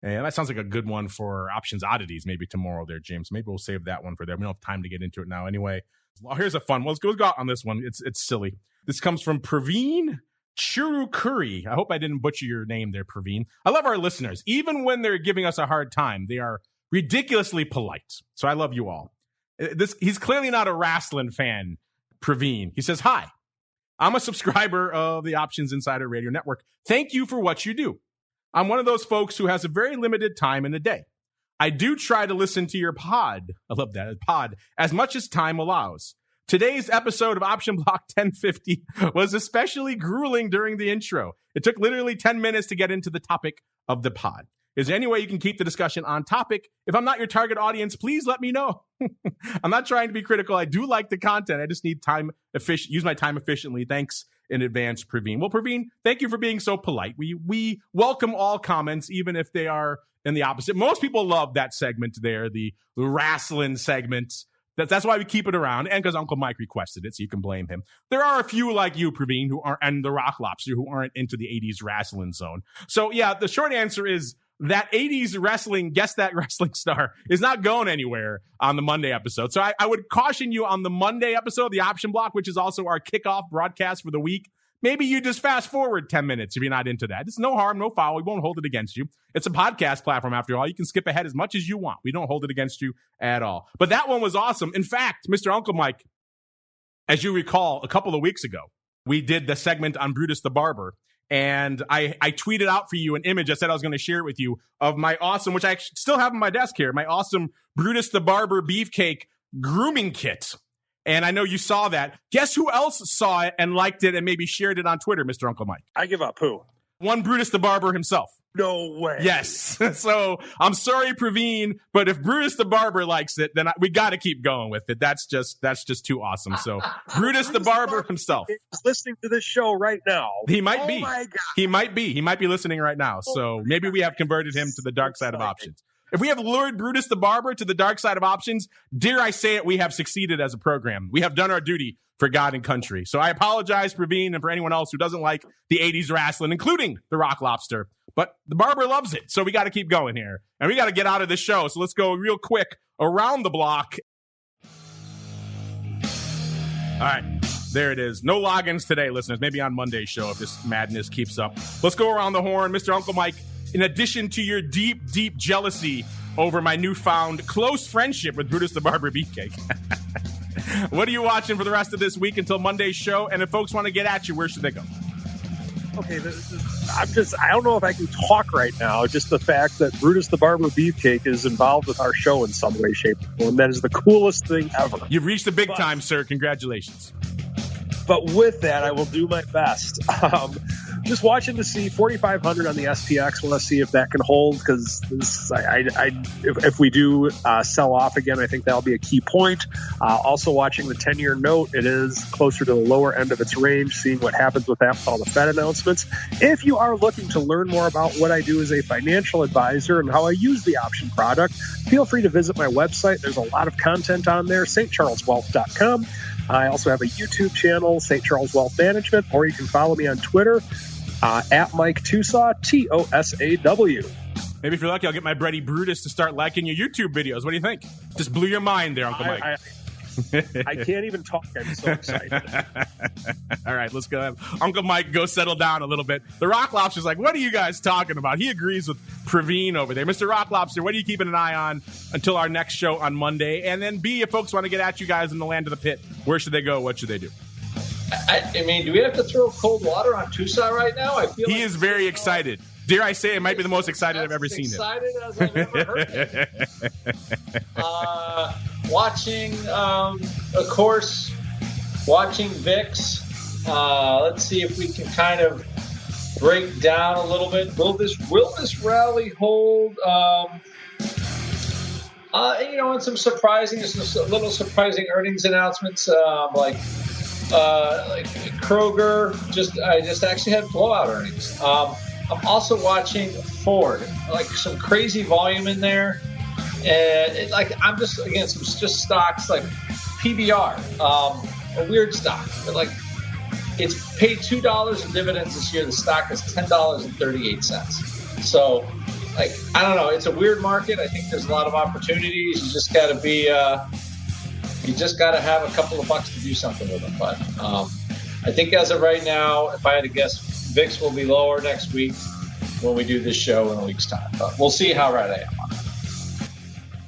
and that sounds like a good one for Options Oddities maybe tomorrow there, James. Maybe we'll save that one for there. We don't have time to get into it now anyway. Well, here's a fun one. Let's go out on this one. It's silly. This comes from Praveen Chirukuri. I hope I didn't butcher your name there, Praveen. I love our listeners. Even when they're giving us a hard time, they are ridiculously polite. So I love you all. He's clearly not a wrestling fan, Praveen. He says, hi, I'm a subscriber of the Options Insider Radio Network. Thank you for what you do. I'm one of those folks who has a very limited time in the day. I do try to listen to your pod. I love that, pod, as much as time allows. Today's episode of Option Block 1050 was especially grueling during the intro. It took literally 10 minutes to get into the topic of the pod. Is there any way you can keep the discussion on topic? If I'm not your target audience, please let me know. I'm not trying to be critical. I do like the content. I just need use my time efficiently. Thanks in advance, Praveen. Well, Praveen, thank you for being so polite. We welcome all comments, even if they are in the opposite. Most people love that segment there, the wrestling segment. That's why we keep it around, and because Uncle Mike requested it, so you can blame him. There are a few like you, Praveen, and the Rock Lobster, who aren't into the 80s wrestling zone. So yeah, the short answer is that 80s wrestling, guess that wrestling star, is not going anywhere on the Monday episode. So I would caution you on the Monday episode, the Option Block, which is also our kickoff broadcast for the week. maybe you just fast forward 10 minutes if you're not into that. It's no harm, no foul. We won't hold it against you. It's a podcast platform after all. You can skip ahead as much as you want. We don't hold it against you at all. But that one was awesome. In fact, Mr. Uncle Mike, as you recall, a couple of weeks ago, we did the segment on Brutus the Barber. And I tweeted out for you an image. I said I was going to share it with you of my awesome, which I still have on my desk here, my awesome Brutus the Barber Beefcake grooming kit. And I know you saw that. Guess who else saw it and liked it and maybe shared it on Twitter, Mr. Uncle Mike? I give up. Who? One Brutus the Barber himself. No way. Yes. So I'm sorry, Praveen, but if Brutus the Barber likes it, then we got to keep going with it. That's just too awesome. So Brutus the Barber himself is listening to this show right now. He might be. Oh my God. He might be listening right now. So maybe we have converted him to the dark side of options. If we have lured Brutus the Barber to the dark side of options, dare I say it, we have succeeded as a program. We have done our duty for God and country. So I apologize, Praveen, and for anyone else who doesn't like the 80s wrestling, including the Rock Lobster. But the Barber loves it, so we got to keep going here. And we got to get out of this show, so let's go real quick around the block. All right, there it is. No logins today, listeners. Maybe on Monday's show if this madness keeps up. Let's go around the horn. Mr. Uncle Mike, in addition to your deep, deep jealousy over my newfound close friendship with Brutus the Barber Beefcake, what are you watching for the rest of this week until Monday's show? And if folks want to get at you, where should they go? Okay, I don't know if I can talk right now. Just the fact that Brutus the Barber Beefcake is involved with our show in some way, shape, or form. That is the coolest thing ever. You've reached the big time, sir. Congratulations. But with that, I will do my best. Just watching to see 4,500 on the SPX. Want to see if that can hold, because if we do sell off again, I think that'll be a key point. Also watching the 10-year note. It is closer to the lower end of its range, seeing what happens with that with all the Fed announcements. If you are looking to learn more about what I do as a financial advisor and how I use the option product, feel free to visit my website. There's a lot of content on there, stcharleswealth.com. I also have a YouTube channel, St. Charles Wealth Management, or you can follow me on Twitter at Mike Tusaw, TOSAW. Maybe if you're lucky, I'll get my buddy Brutus to start liking your YouTube videos. What do you think? Just blew your mind there, Uncle Mike. I can't even talk. I'm so excited. All right, let's go. Uncle Mike, go settle down a little bit. The Rock Lobster's like, what are you guys talking about? He agrees with Praveen over there. Mr. Rock Lobster, what are you keeping an eye on until our next show on Monday? And then B, if folks want to get at you guys in the land of the pit, where should they go? What should they do? I mean, do we have to throw cold water on Tucson right now? I feel he is very excited. Dare I say, it might be the most excited I've ever seen him. Excited as I've ever heard him. Watching, of course, watching VIX. Let's see if we can kind of break down a little bit. Will this rally hold? And some little surprising earnings announcements, like Kroger. I just actually had blowout earnings. I'm also watching Ford, like some crazy volume in there. And I'm just some stocks like PBR, a weird stock, but it's paid $2 in dividends this year. The stock is $10.38. So I don't know. It's a weird market. I think there's a lot of opportunities. You just got to be, you just got to have a couple of bucks to do something with them. But I think as of right now, if I had to guess, VIX will be lower next week when we do this show in a week's time. But we'll see how right I am on it.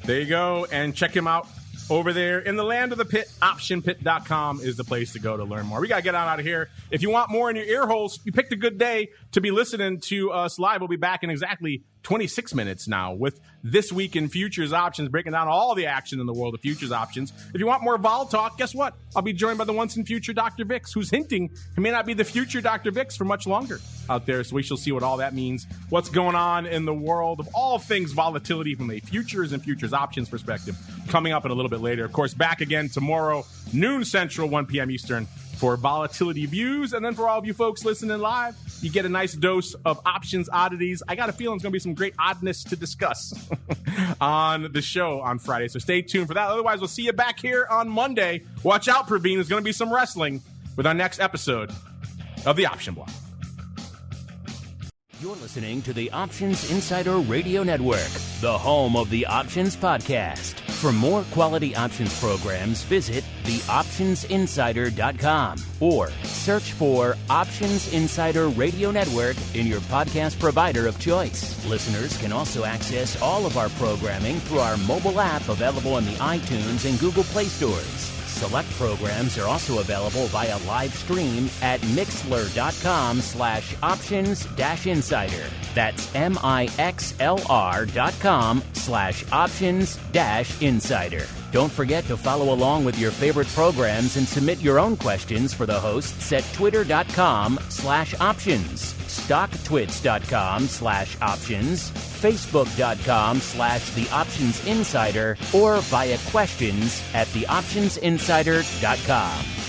There you go. And check him out over there in the land of the pit. Optionpit.com is the place to go to learn more. We got to get on out of here. If you want more in your ear holes, you picked a good day to be listening to us live. We'll be back in exactly 26 minutes now with This Week in Futures Options, breaking down all the action in the world of futures options. If you want more vol talk, guess what? I'll be joined by the once in future Dr. Vix, who's hinting he may not be the future Dr. Vix for much longer out there. So we shall see what all that means, what's going on in the world of all things volatility from a futures and futures options perspective, coming up in a little bit later. Of course, back again tomorrow, noon Central, 1 p.m. Eastern, for volatility views. And then for all of you folks listening live, you get a nice dose of options oddities. I got a feeling it's going to be some great oddness to discuss on the show on Friday. So stay tuned for that. Otherwise, we'll see you back here on Monday. Watch out, Praveen. There's going to be some wrestling with our next episode of the Option Block. You're listening to the Options Insider Radio Network, the home of the Options Podcast. For more quality options programs, visit theoptionsinsider.com or search for Options Insider Radio Network in your podcast provider of choice. Listeners can also access all of our programming through our mobile app available in the iTunes and Google Play stores. Select programs are also available via live stream at mixlr.com/options-insider. That's mixlr.com/options-insider. Don't forget to follow along with your favorite programs and submit your own questions for the hosts at twitter.com/options, stocktwits.com/options, facebook.com/theoptionsinsider, or via questions@theoptionsinsider.com.